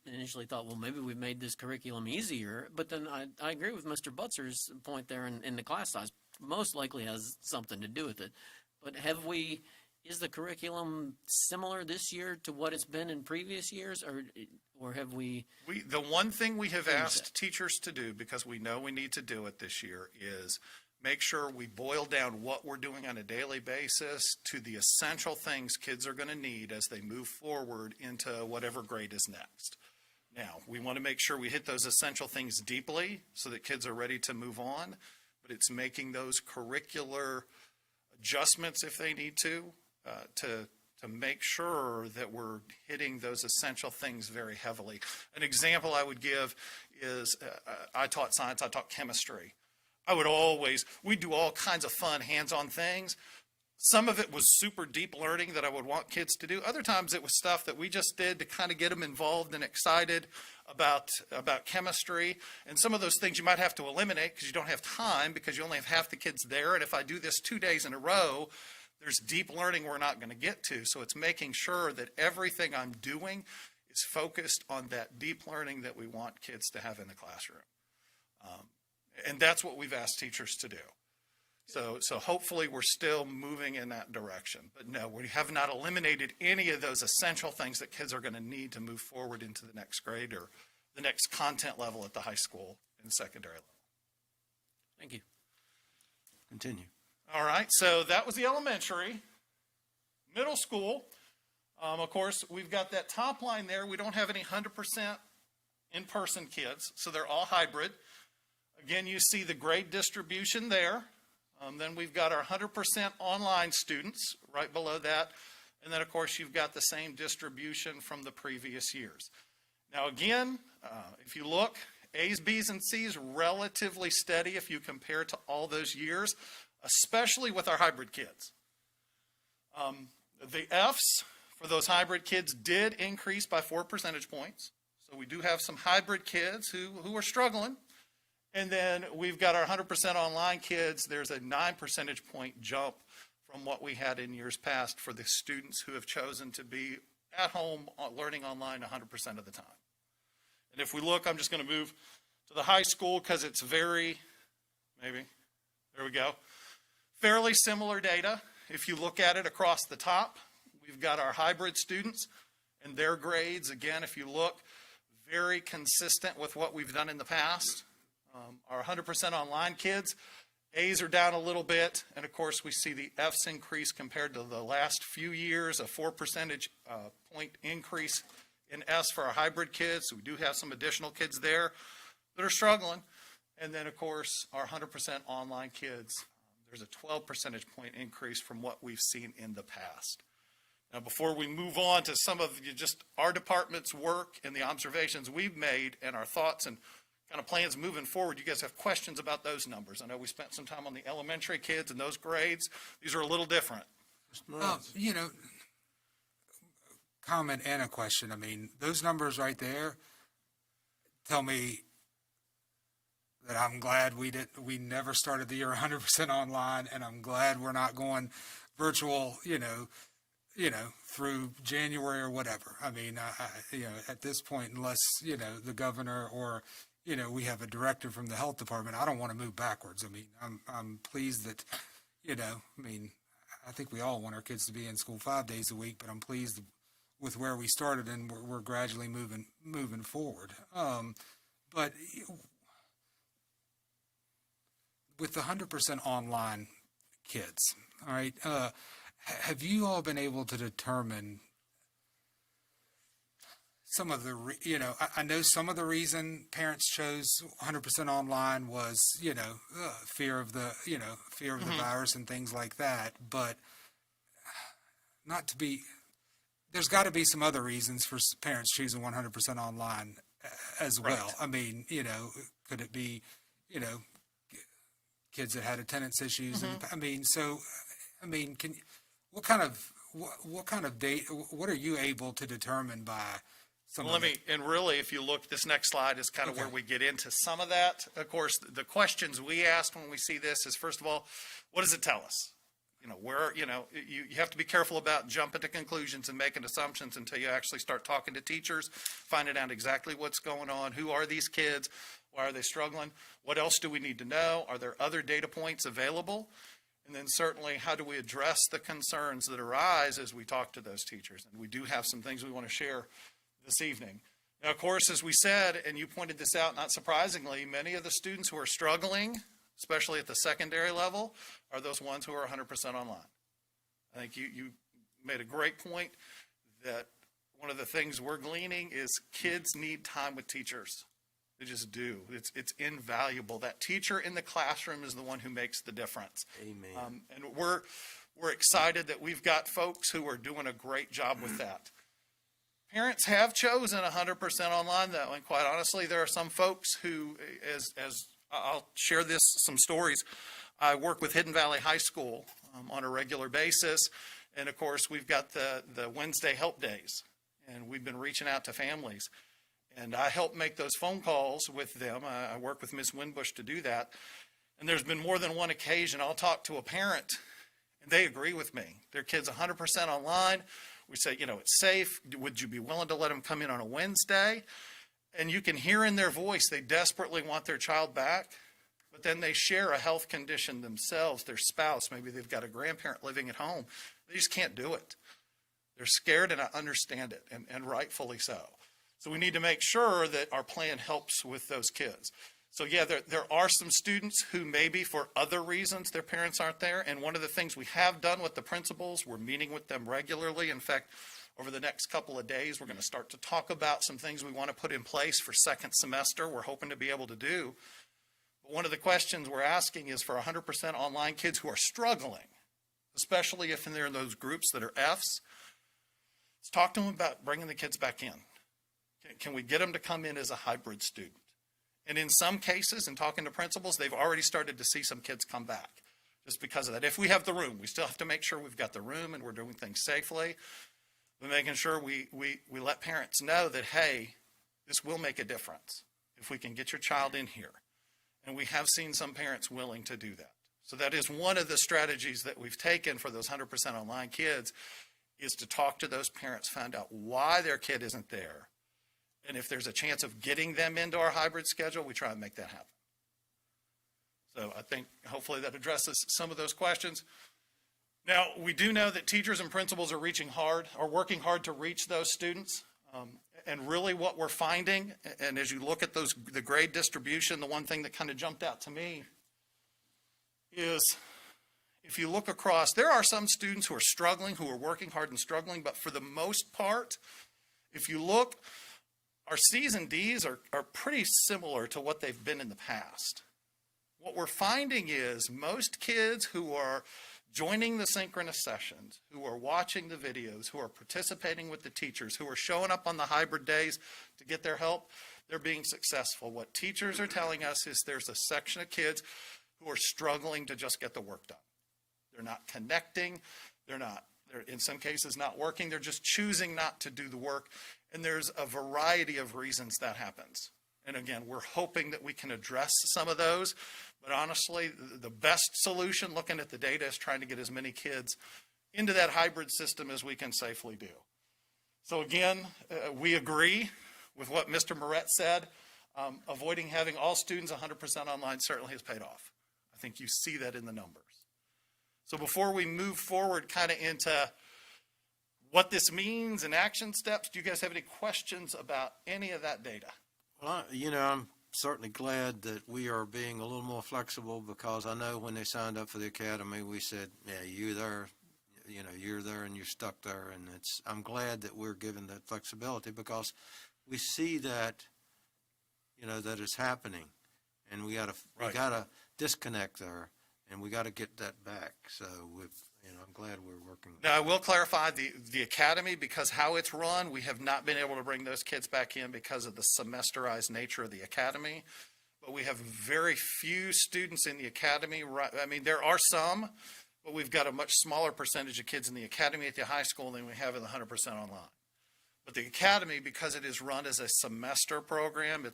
initially thought, well, maybe we've made this curriculum easier, but then I agree with Mr. Butzer's point there in the class size. Most likely has something to do with it. But is the curriculum similar this year to what it's been in previous years, or have we? The one thing we have asked teachers to do, because we know we need to do it this year, is make sure we boil down what we're doing on a daily basis to the essential things kids are going to need as they move forward into whatever grade is next. Now, we want to make sure we hit those essential things deeply so that kids are ready to move on, but it's making those curricular adjustments if they need to, to make sure that we're hitting those essential things very heavily. An example I would give is I taught science, I taught chemistry. We'd do all kinds of fun hands-on things. Some of it was super deep learning that I would want kids to do. Other times it was stuff that we just did to kind of get them involved and excited about chemistry. And some of those things you might have to eliminate because you don't have time, because you only have half the kids there. And if I do this 2 days in a row, there's deep learning we're not going to get to. So it's making sure that everything I'm doing is focused on that deep learning that we want kids to have in the classroom. And that's what we've asked teachers to do. So hopefully we're still moving in that direction. But no, we have not eliminated any of those essential things that kids are going to need to move forward into the next grade or the next content level at the high school and secondary level. Thank you. Continue. All right, so that was the elementary. Middle school, of course, we've got that top line there. We don't have any 100% in-person kids, so they're all hybrid. Again, you see the grade distribution there. Then we've got our 100% online students right below that. And then, of course, you've got the same distribution from the previous years. Now, again, if you look, A's, B's, and C's relatively steady if you compare to all those years, especially with our hybrid kids. The F's for those hybrid kids did increase by 4 percentage points. So we do have some hybrid kids who are struggling. And then we've got our 100% online kids. There's a 9 percentage point jump from what we had in years past for the students who have chosen to be at home learning online 100% of the time. And if we look, I'm just going to move to the high school because it's there we go. Fairly similar data. If you look at it across the top, we've got our hybrid students and their grades. Again, if you look, very consistent with what we've done in the past. Our 100% online kids, A's are down a little bit, and of course we see the F's increase compared to the last few years, a 4 percentage point increase in S for our hybrid kids. So we do have some additional kids there that are struggling. And then of course our 100% online kids, there's a 12 percentage point increase from what we've seen in the past. Now before we move on to some of just our department's work and the observations we've made and our thoughts and kind of plans moving forward, you guys have questions about those numbers. I know we spent some time on the elementary kids and those grades. These are a little different. Comment and a question. I mean, those numbers right there tell me that I'm glad we never started the year 100% online, and I'm glad we're not going virtual, through January or whatever. I mean, at this point, unless, the governor or we have a directive from the health department, I don't want to move backwards. I mean, I'm pleased that, I think we all want our kids to be in school 5 days a week, but I'm pleased with where we started, and we're gradually moving forward. But with the 100% online kids, all right, have you all been able to determine some of the, I know some of the reason parents chose 100% online was, fear of the virus and things like that. But there's got to be some other reasons for parents choosing 100% online as well. Right. I mean, could it be, kids that had attendance issues? And what kind of data, what are you able to determine by and really, if you look, this next slide is kind of where we get into some of that. Of course, the questions we asked when we see this is, first of all, what does it tell us? You have to be careful about jumping to conclusions and making assumptions until you actually start talking to teachers, finding out exactly what's going on. Who are these kids? Why are they struggling? What else do we need to know? Are there other data points available? And then certainly, how do we address the concerns that arise as we talk to those teachers? And we do have some things we want to share this evening. Now, of course, as we said, and you pointed this out, not surprisingly, many of the students who are struggling, especially at the secondary level, are those ones who are 100% online. I think you made a great point that one of the things we're gleaning is kids need time with teachers. They just do. It's invaluable. That teacher in the classroom is the one who makes the difference. Amen. And we're We're excited that we've got folks who are doing a great job with that. Parents have chosen 100% online, though, and quite honestly, there are some folks who, as I'll share some stories. I work with Hidden Valley High School on a regular basis, and of course, we've got the Wednesday help days, and we've been reaching out to families, and I help make those phone calls with them. I work with Ms. Winbush to do that, and there's been more than one occasion I'll talk to a parent, and they agree with me. Their kid's 100% online. We say, it's safe. Would you be willing to let them come in on a Wednesday? And you can hear in their voice they desperately want their child back, but then they share a health condition themselves, their spouse. Maybe they've got a grandparent living at home. They just can't do it. They're scared, and I understand it, and rightfully so. So we need to make sure that our plan helps with those kids. So yeah, there are some students who maybe for other reasons their parents aren't there. And one of the things we have done with the principals, we're meeting with them regularly. In fact, over the next couple of days, we're going to start to talk about some things we want to put in place for second semester. We're hoping to be able to do. But one of the questions we're asking is for 100% online kids who are struggling, especially if they're in those groups that are Fs, let's talk to them about bringing the kids back in. Can we get them to come in as a hybrid student? And in some cases, in talking to principals, they've already started to see some kids come back just because of that. If we have the room, we still have to make sure we've got the room and we're doing things safely. We're making sure we let parents know that, hey, this will make a difference if we can get your child in here. And we have seen some parents willing to do that. So that is one of the strategies that we've taken for those 100% online kids, is to talk to those parents, find out why their kid isn't there. And if there's a chance of getting them into our hybrid schedule, we try and make that happen. So I think hopefully that addresses some of those questions. Now, we do know that teachers and principals are working hard to reach those students. And really what we're finding, and as you look at the grade distribution, the one thing that kind of jumped out to me is if you look across, there are some students who are struggling, who are working hard and struggling, but for the most part, if you look, our C's and D's are pretty similar to what they've been in the past. What we're finding is most kids who are joining the synchronous sessions, who are watching the videos, who are participating with the teachers, who are showing up on the hybrid days to get their help, they're being successful. What teachers are telling us is there's a section of kids who are struggling to just get the work done. They're not connecting, they're in some cases not working, they're just choosing not to do the work. And there's a variety of reasons that happens. And again, we're hoping that we can address some of those. But honestly, the best solution, looking at the data, is trying to get as many kids into that hybrid system as we can safely do. So again, we agree with what Mr. Moret said. Avoiding having all students 100% online certainly has paid off. I think you see that in the numbers. So before we move forward kind of into what this means and action steps, do you guys have any questions about any of that data? Well, I'm certainly glad that we are being a little more flexible, because I know when they signed up for the academy, we said, yeah, you're there and you're stuck there. And I'm glad that we're given that flexibility, because we see that, that is happening, and we gotta disconnect there, and we gotta get that back. So I'm glad we're working. Now, I will clarify the academy, because how it's run, we have not been able to bring those kids back in because of the semesterized nature of the academy. But we have very few students in the academy. I mean, there are some, but we've got a much smaller percentage of kids in the academy at the high school than we have in the 100% online. But the academy, because it is run as a semester program,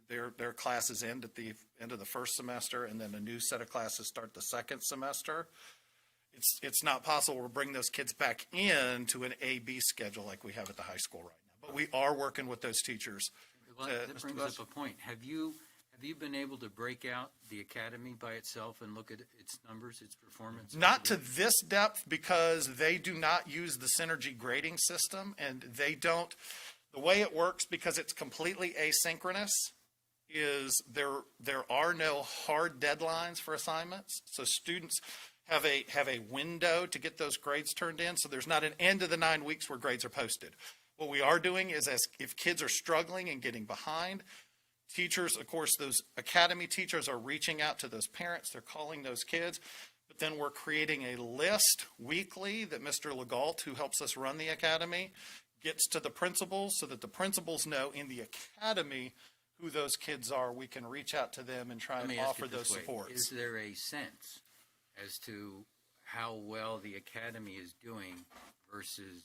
their classes end at the end of the first semester, and then a new set of classes start the second semester. It's not possible to bring those kids back in to an A-B schedule like we have at the high school right now. But we are working with those teachers. Well, that brings up a point. Have you been able to break out the academy by itself and look at its numbers, its performance? Not to this depth, because they do not use the Synergy grading system, and they don't. The way it works, because it's completely asynchronous, is there are no hard deadlines for assignments. So students have a window to get those grades turned in. So there's not an end of the 9 weeks where grades are posted. What we are doing is, if kids are struggling and getting behind, teachers, of course, those academy teachers are reaching out to those parents. They're calling those kids. But But then we're creating a list weekly that Mr. Legault, who helps us run the academy, gets to the principals so that the principals know in the academy who those kids are. We can reach out to them and try Let and me ask offer it those this way. supports. Is there a sense as to how well the academy is doing versus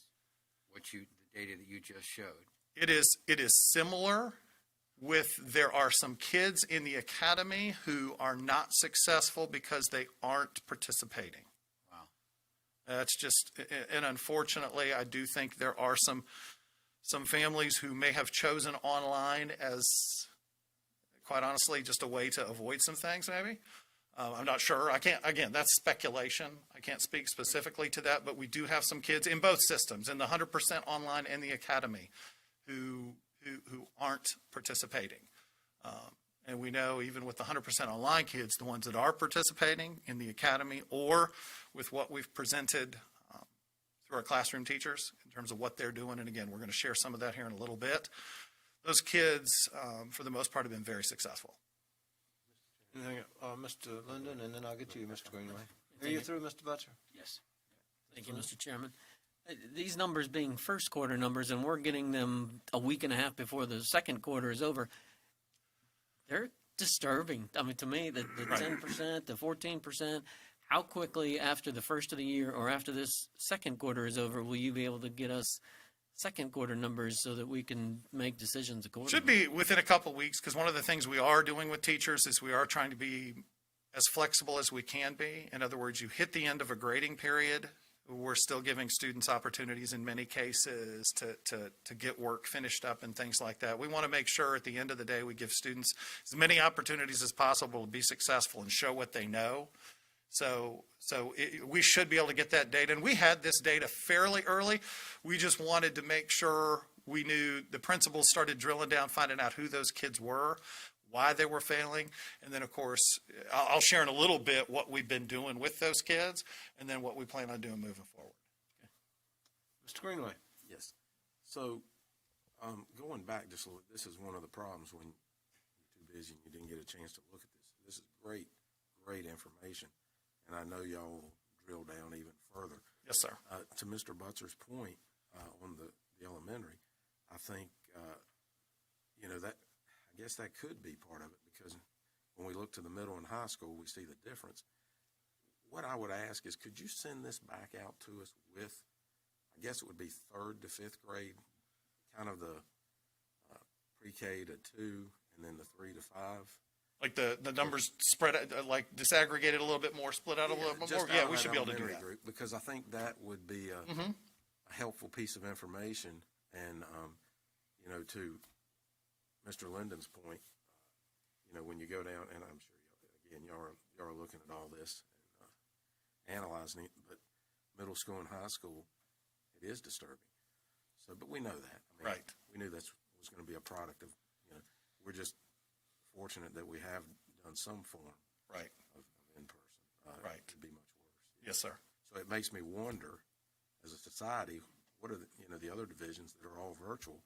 the data that you just showed? It is similar with there are some kids in the academy who are not successful because they aren't participating. Wow. That's just, and unfortunately, I do think there are some families who may have chosen online as, quite honestly, just a way to avoid some things maybe. I'm not sure. I can't, again, that's speculation. I can't speak specifically to that, but we do have some kids in both systems, in the 100% online and the academy, who aren't participating. And we know even with the 100% online kids, the ones that are participating in the academy or with what we've presented through our classroom teachers in terms of what they're doing, and again, we're going to share some of that here in a little bit, those kids, for the most part, have been very successful. Mr. Linden, and then I'll get to you, Mr. Greenway. Are you through, Mr. Butcher? Yes. Thank you, Mr. Chairman. These numbers being first quarter numbers, and we're getting them a week and a half before the second quarter is over, they're disturbing. I mean, to me, the 10%, the 14%, how quickly after the first of the year or after this second quarter is over will you be able to get us second quarter numbers so that we can make decisions accordingly? Should be within a couple of weeks, because one of the things we are doing with teachers is we are trying to be as flexible as we can be. In other words, you hit the end of a grading period, we're still giving students opportunities in many cases to get work finished up and things like that. We want to make sure at the end of the day we give students as many opportunities as possible to be successful and show what they know. So we should be able to get that data. And we had this data fairly early. We just wanted to make sure we knew the principals started drilling down, finding out who those kids were, why they were failing. And then, of course, I'll share in a little bit what we've been doing with those kids and then what we plan on doing moving forward. Mr. Greenway? Yes. So going back just a little, this is one of the problems when you're too busy and you didn't get a chance to look at this. This is great information. And I know y'all will drill down even further. Yes, sir. To Mr. Butzer's point on the elementary, I think, that I guess that could be part of it, because when we look to the middle and high school, we see the difference. What I would ask is, could you send this back out to us with, I guess it would be 3rd to 5th grade, kind of the pre-K to 2, and then the 3 to 5? Like the numbers spread, like disaggregated a little bit more, split out a little bit more? Yeah, we should be able to do that. Group, because I think that would be a helpful piece of information. And, to Mr. Linden's point, when you go down, and I'm sure, again, y'all are looking at all this and analyzing it, but middle school and high school, it is disturbing. So, but we know that. I mean, right. We knew that was going to be a product of, we're just fortunate that we have done some form right. of in-person. Right. It could be much worse. Yes, sir. So it makes me wonder, as a society, what are the other divisions that are all virtual?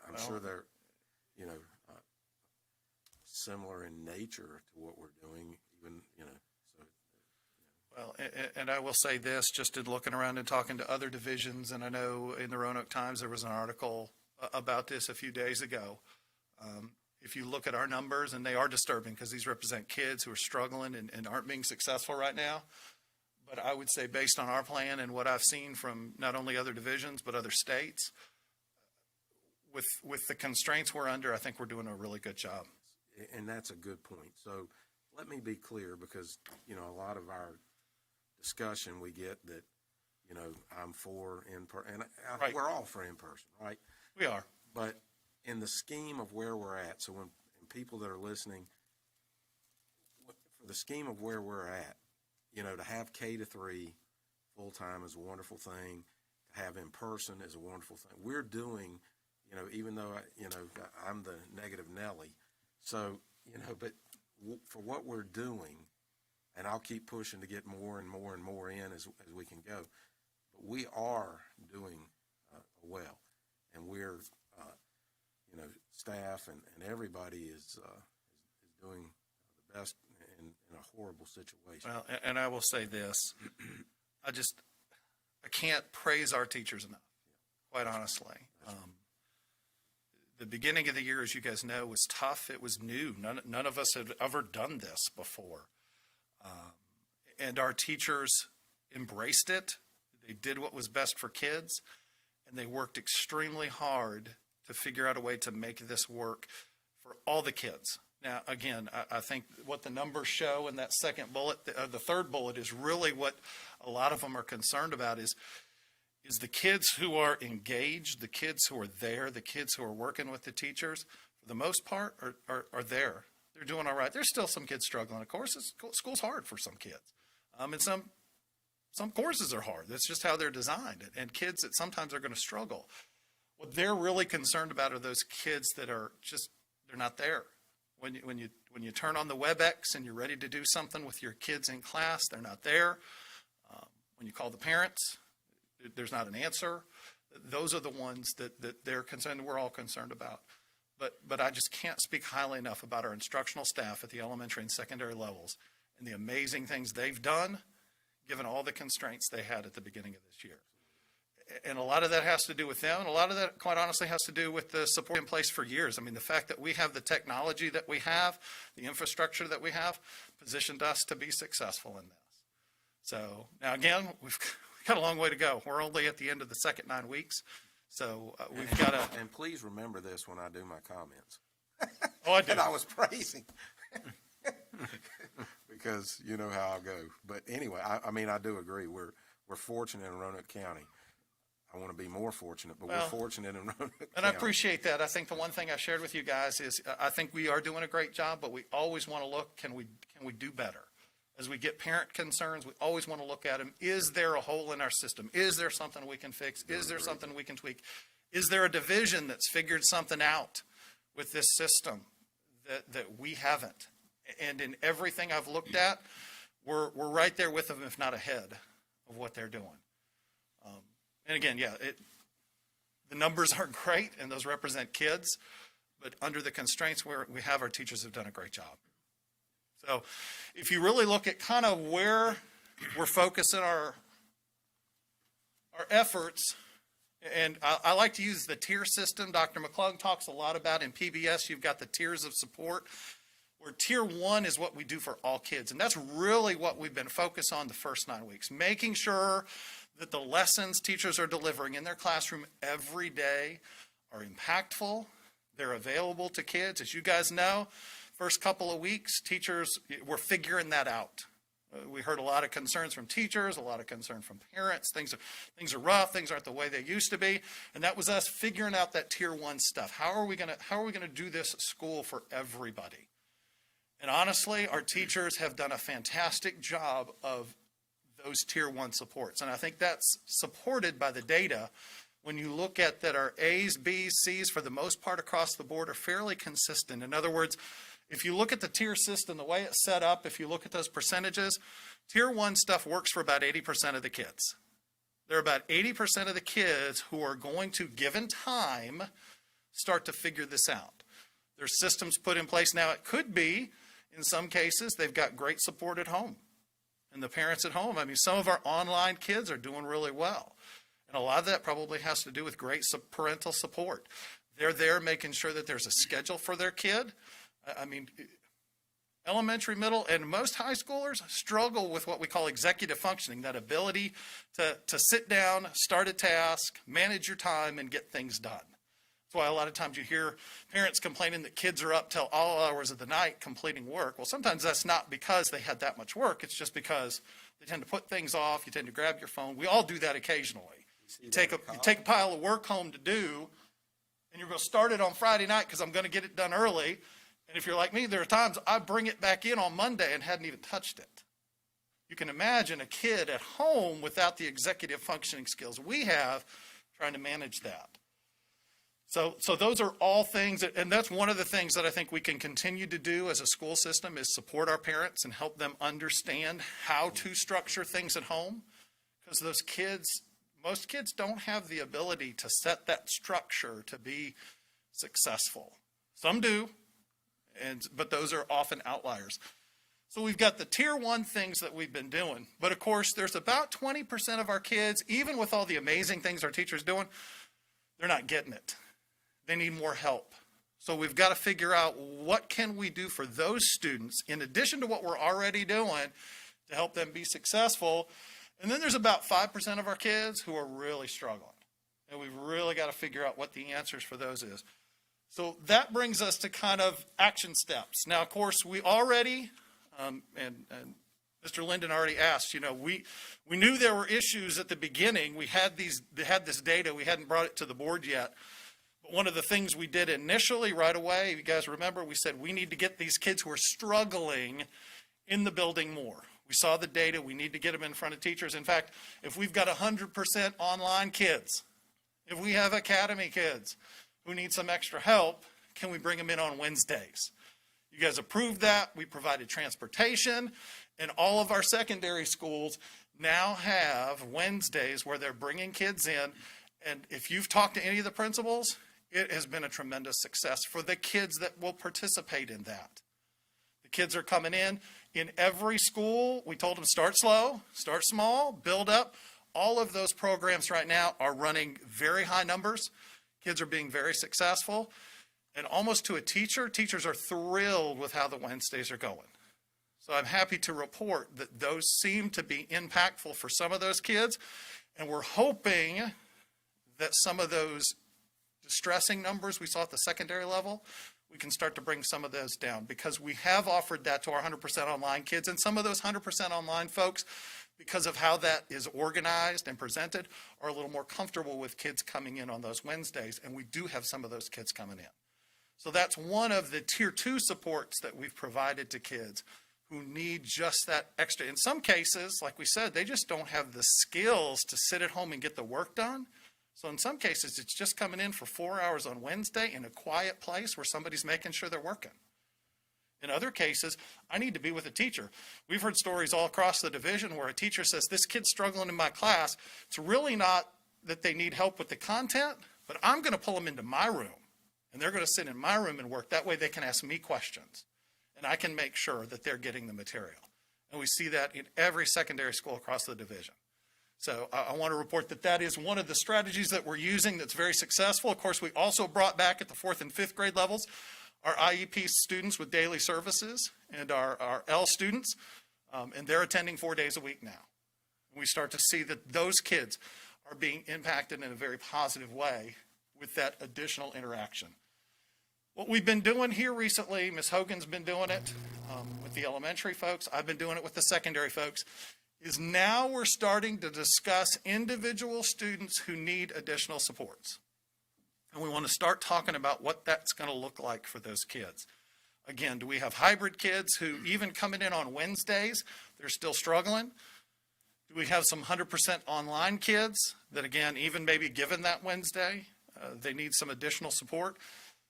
I'm sure they're, similar in nature to what we're doing, even, so. Well, and I will say this, just in looking around and talking to other divisions, and I know in the Roanoke Times there was an article about this a few days ago. If you look at our numbers, and they are disturbing because these represent kids who are struggling and aren't being successful right now. But I would say based on our plan and what I've seen from not only other divisions but other states, with the constraints we're under, I think we're doing a really good job. And that's a good point. So let me be clear, because, a lot of our discussion we get that, I'm for in-person, and right. We're all for in-person, right? We are. But in the scheme of where we're at, so when people that are listening, for the scheme of where we're at, to have K to 3 full-time is a wonderful thing. To have in-person is a wonderful thing. We're doing, even though, I'm the negative Nelly. So, but for what we're doing, and I'll keep pushing to get more and more and more in as we can go, but we are doing well. And we're, staff and everybody is doing the best in a horrible situation. Well, and I will say this, I can't praise our teachers enough, quite honestly. The beginning of the year, as you guys know, was tough. It was new. None of us had ever done this before. And our teachers embraced it. They did what was best for kids, and they worked extremely hard to figure out a way to make this work for all the kids. Now, again, I think what the numbers show in that second bullet, the third bullet, is really what a lot of them are concerned about is the kids who are engaged, the kids who are there, the kids who are working with the teachers, for the most part, are there. They're doing all right. There's still some kids struggling. Of course, school's hard for some kids. And some courses are hard. That's just how they're designed. And kids that sometimes are going to struggle. What they're really concerned about are those kids that are just, they're not there. When you turn on the WebEx and you're ready to do something with your kids in class, they're not there. When you call the parents, there's not an answer. Those are the ones that they're concerned, we're all concerned about. But I just can't speak highly enough about our instructional staff at the elementary and secondary levels and the amazing things they've done, given all the constraints they had at the beginning of this year. And a lot of that has to do with them, and a lot of that, quite honestly, has to do with the support in place for years. I mean, the fact that we have the technology that we have, the infrastructure that we have, positioned us to be successful in this. So, now again, we've got a long way to go. We're only at the end of the second 9 weeks, so we've got to... And please remember this when I do my comments. Oh, I do. And I was praising. Because you know how I'll go. But anyway, I mean, I do agree. We're fortunate in Roanoke County. I want to be more fortunate, but we're fortunate in Roanoke County. And I appreciate that. I think the one thing I shared with you guys is I think we are doing a great job, but we always want to look, can we do better? As we get parent concerns, we always want to look at them. Is there a hole in our system? Is there something we can fix? Is there something we can tweak? Is there a division that's figured something out with this system that we haven't? And in everything I've looked at, we're right there with them, if not ahead of what they're doing. And again, the numbers aren't great, and those represent kids, but under the constraints we have, our teachers have done a great job. So if you really look at kind of where we're focusing our efforts, and I like to use the tier system. Dr. McClung talks a lot about in PBS, you've got the tiers of support, where tier 1 is what we do for all kids. And that's really what we've been focused on the first 9 weeks, making sure that the lessons teachers are delivering in their classroom every day are impactful, they're available to kids. As you guys know, first couple of weeks, teachers were figuring that out. We heard a lot of concerns from teachers, a lot of concern from parents. Things are rough, things aren't the way they used to be. And that was us figuring out that tier 1 stuff. How are we gonna do this at school for everybody? And honestly, our teachers have done a fantastic job of those tier 1 supports. And I think that's supported by the data when you look at that our A's, B's, C's, for the most part across the board, are fairly consistent. In other words, if you look at the tier system, the way it's set up, if you look at those percentages, tier 1 stuff works for about 80% of the kids. There are about 80% of the kids who are going to, given time, start to figure this out. There's systems put in place now. It could be, in some cases, they've got great support at home. And the parents at home, I mean, some of our online kids are doing really well. And a lot of that probably has to do with great parental support. They're there making sure that there's a schedule for their kid. I mean, elementary, middle, and most high schoolers struggle with what we call executive functioning, that ability to sit down, start a task, manage your time, and get things done. That's why a lot of times you hear parents complaining that kids are up till all hours of the night completing work. Well, sometimes that's not because they had that much work. It's just because they tend to put things off. You tend to grab your phone. We all do that occasionally. You take a pile of work home to do, and you're going to start it on Friday night because I'm going to get it done early. And if you're like me, there are times I bring it back in on Monday and hadn't even touched it. You can imagine a kid at home without the executive functioning skills we have trying to manage that. So those are all things, and that's one of the things that I think we can continue to do as a school system is support our parents and help them understand how to structure things at home. Because most kids don't have the ability to set that structure to be successful. Some do, but those are often outliers. So we've got the tier 1 things that we've been doing. But of course, there's about 20% of our kids, even with all the amazing things our teachers doing, they're not getting it. They need more help. So we've got to figure out what can we do for those students in addition to what we're already doing to help them be successful. And then there's about 5% of our kids who are really struggling. And we've really got to figure out what the answers for those is. So that brings us to kind of action steps. Now, of course, we already, and Mr. Linden already asked, we knew there were issues at the beginning. We had this data. We hadn't brought it to the board yet. But one of the things we did initially right away, you guys remember, we said we need to get these kids who are struggling in the building more. We saw the data. We need to get them in front of teachers. In fact, if we've got 100% online kids, if we have academy kids who need some extra help, can we bring them in on Wednesdays? You guys approved that. We provided transportation, and all of our secondary schools now have Wednesdays where they're bringing kids in. And if you've talked to any of the principals, it has been a tremendous success for the kids that will participate in that. The kids are coming in every school. We told them start slow, start small, build up. All of those programs right now are running very high numbers. Kids are being very successful. And almost to a teacher, teachers are thrilled with how the Wednesdays are going. So I'm happy to report that those seem to be impactful for some of those kids. And we're hoping that some of those distressing numbers we saw at the secondary level, we can start to bring some of those down, because we have offered that to our 100% online kids. And some of those 100% online folks, because of how that is organized and presented, are a little more comfortable with kids coming in on those Wednesdays. And we do have some of those kids coming in. So that's one of the tier 2 supports that we've provided to kids who need just that extra. In some cases, like we said, they just don't have the skills to sit at home and get the work done. So in some cases, it's just coming in for 4 hours on Wednesday in a quiet place where somebody's making sure they're working. In other cases, I need to be with a teacher. We've heard stories all across the division where a teacher says, this kid's struggling in my class. It's really not that they need help with the content, but I'm going to pull them into my room, and they're going to sit in my room and work. That way they can ask me questions, and I can make sure that they're getting the material. And we see that in every secondary school across the division. So I want to report that that is one of the strategies that we're using that's very successful. Of course, we also brought back at the 4th and 5th grade levels our IEP students with daily services and our L students, and they're attending 4 days a week now. And we start to see that those kids are being impacted in a very positive way with that additional interaction. What we've been doing here recently, Ms. Hogan's been doing it with the elementary folks, I've been doing it with the secondary folks, is now we're starting to discuss individual students who need additional supports. And we want to start talking about what that's going to look like for those kids. Again, do we have hybrid kids who even coming in on Wednesdays, they're still struggling? Do we have some 100% online kids that, again, even maybe given that Wednesday, they need some additional support?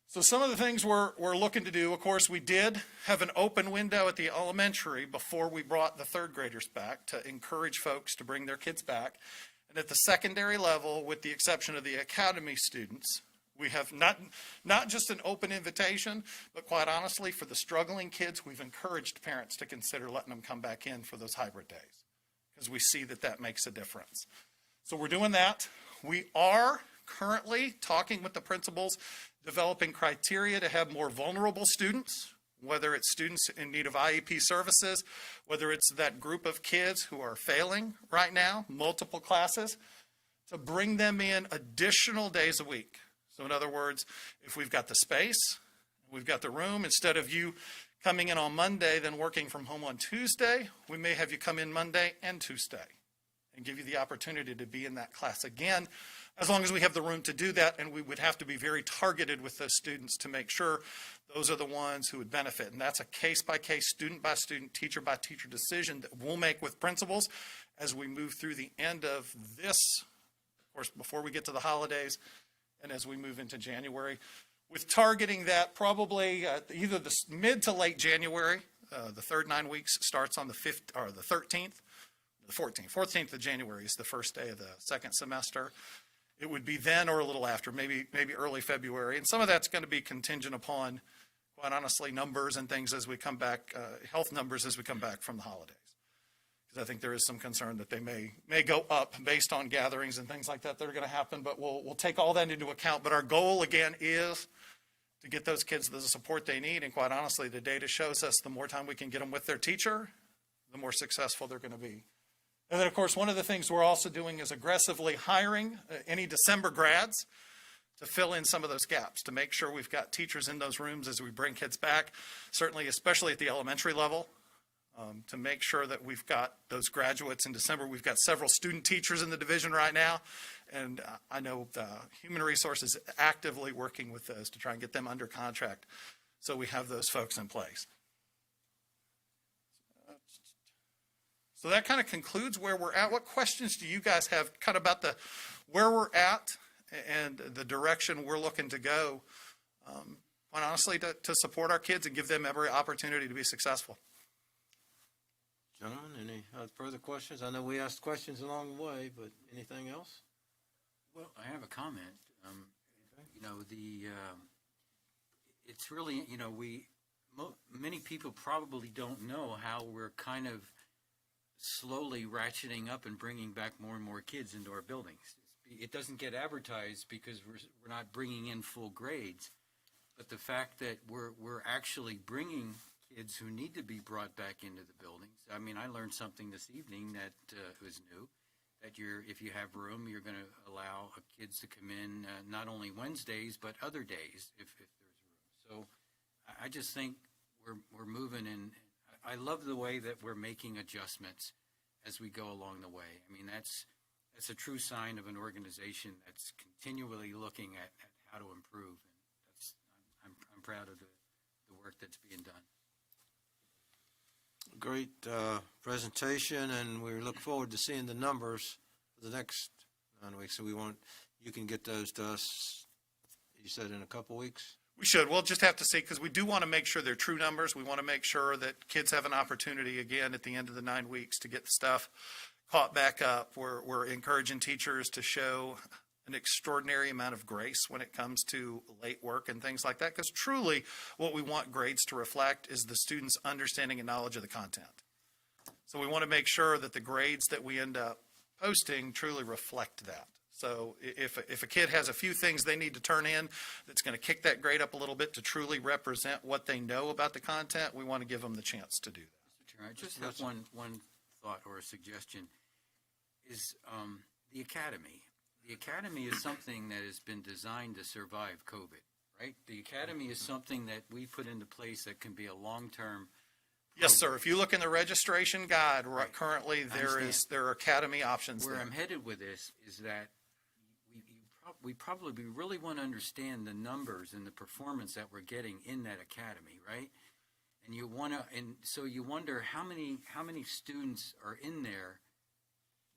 So some of the things we're looking to do, of course, we did have an open window at the elementary before we brought the 3rd graders back to encourage folks to bring their kids back. And at the secondary level, with the exception of the academy students, we have not just an open invitation, but quite honestly, for the struggling kids, we've encouraged parents to consider letting them come back in for those hybrid days, because we see that that makes a difference. So we're doing that. We are currently talking with the principals, developing criteria to have more vulnerable students, whether it's students in need of IEP services, whether it's that group of kids who are failing right now, multiple classes, to bring them in additional days a week. So in other words, if we've got the space, we've got the room, instead of you coming in on Monday, then working from home on Tuesday, we may have you come in Monday and Tuesday and give you the opportunity to be in that class again, as long as we have the room to do that. And we would have to be very targeted with those students to make sure those are the ones who would benefit. And that's a case-by-case, student-by-student, teacher-by-teacher decision that we'll make with principals as we move through the end of this, of course, before we get to the holidays, and as we move into January, with targeting that probably either the mid to late January. The third 9 weeks starts on the 5th or the 13th, the 14th. 14th of January is the first day of the second semester. It would be then or a little after, maybe early February. And some of that's going to be contingent upon, quite quite honestly, numbers and things as we come back, health numbers as we come back from the holidays. Because I think there is some concern that they may go up based on gatherings and things like that that are going to happen, but we'll take all that into account. But our goal, again, is to get those kids the support they need. And quite honestly, the data shows us the more time we can get them with their teacher, the more successful they're going to be. And then, of course, one of the things we're also doing is aggressively hiring any December grads to fill in some of those gaps, to make sure we've got teachers in those rooms as we bring kids back, certainly, especially at the elementary level, to make sure that we've got those graduates in December. We've got several student teachers in the division right now, and I know Human Resources is actively working with those to try and get them under contract so we have those folks in place. So that kind of concludes where we're at. What questions do you guys have kind of about where we're at and the direction we're looking to go, quite honestly, to support our kids and give them every opportunity to be successful? Gentlemen, any further questions? I know we asked questions along the way, but anything else? Well, I have a comment. You know, it's really, you know, many people probably don't know how we're kind of slowly ratcheting up and bringing back more and more kids into our buildings. It doesn't get advertised because we're not bringing in full grades, but the fact that we're actually bringing kids who need to be brought back into the buildings. I mean, I learned something this evening that was new, that if you have room, you're going to allow kids to come in not only Wednesdays, but other days if there's room. So I just think we're moving in. I love the way that we're making adjustments as we go along the way. I mean, that's a true sign of an organization that's continually looking at how to improve. And I'm proud of the work that's being done. Great presentation, and we look forward to seeing the numbers for the next 9 weeks. So you can get those to us, you said, in a couple weeks? We should. We'll just have to see, because we do want to make sure they're true numbers. We want to make sure that kids have an opportunity again at the end of the 9 weeks to get stuff caught back up. We're encouraging teachers to show an extraordinary amount of grace when it comes to late work and things like that, because truly what we want grades to reflect is the students' understanding and knowledge of the content. So we want to make sure that the grades that we end up posting truly reflect that. So if a kid has a few things they need to turn in that's going to kick that grade up a little bit to truly represent what they know about the content, we want to give them the chance to do that. Mr. Chair, I just have one thought or a suggestion, is the academy. The academy is something that has been designed to survive COVID, right? The academy is something that we put into place that can be a long-term. Yes, sir. If you look in the registration guide, currently there are academy options Where there. I'm headed with this is that we probably really want to understand the numbers and the performance that we're getting in that academy, right? And so you wonder how many students are in there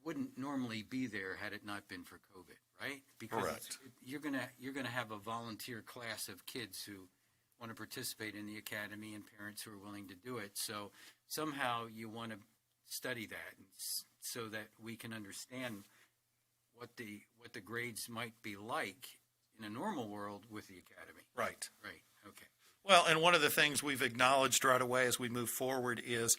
wouldn't normally be there had it not been for COVID, right? Because Correct. You're gonna have a volunteer class of kids who want to participate in the academy and parents who are willing to do it. So somehow you want to study that so that we can understand what the grades might be like in a normal world with the academy. Right. Right. Okay. Well, and one of the things we've acknowledged right away as we move forward is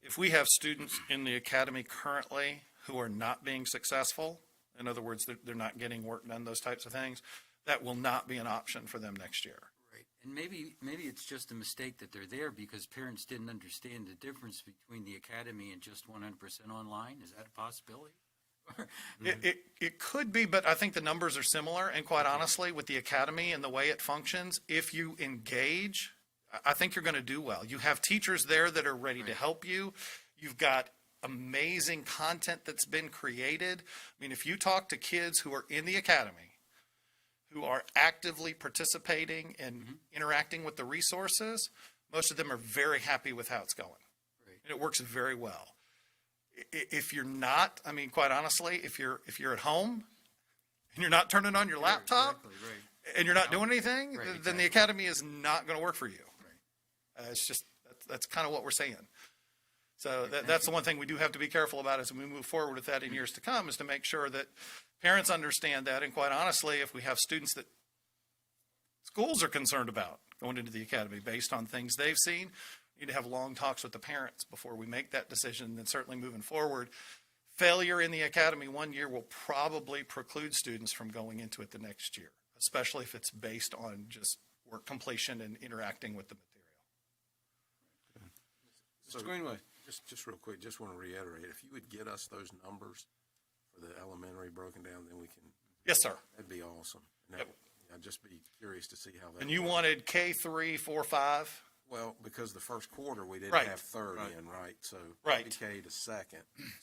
if we have students in the academy currently who are not being successful, in other words, they're not getting work done, those types of things, that will not be an option for them next year. Right. And maybe it's just a mistake that they're there because parents didn't understand the difference between the academy and just 100% online. Is that a possibility? It could be, but I think the numbers are similar. And quite honestly, with the academy and the way it functions, if you engage, I think you're going to do well. You have teachers there that are ready to help you. You've got amazing content that's been created. I mean, if you talk to kids who are in the academy, who are actively participating and interacting with the resources, most of them are very happy with how it's going. Right. And it works very well. If you're not, I mean, quite honestly, if you're at home and you're not turning on your laptop and you're not doing anything, then the academy is not going to work for you. Right. It's just, that's kind of what we're saying. So that's the one thing we do have to be careful about as we move forward with that in years to come, is to make sure that parents understand that. And quite honestly, if we have students that schools are concerned about, going into the academy based on things they've seen. We need to have long talks with the parents before we make that decision. And certainly moving forward, failure in the academy one year will probably preclude students from going into it the next year, especially if it's based on just work completion and interacting with the material. So, Greenway. Just real quick, just want to reiterate, if you would get us those numbers for the elementary broken down, then we can. Yes, sir. That'd be awesome. I'd just be curious to see how that. And you wanted K3, 4, 5? Well, because the first quarter we didn't Right. have third in, right? So Right. K to second.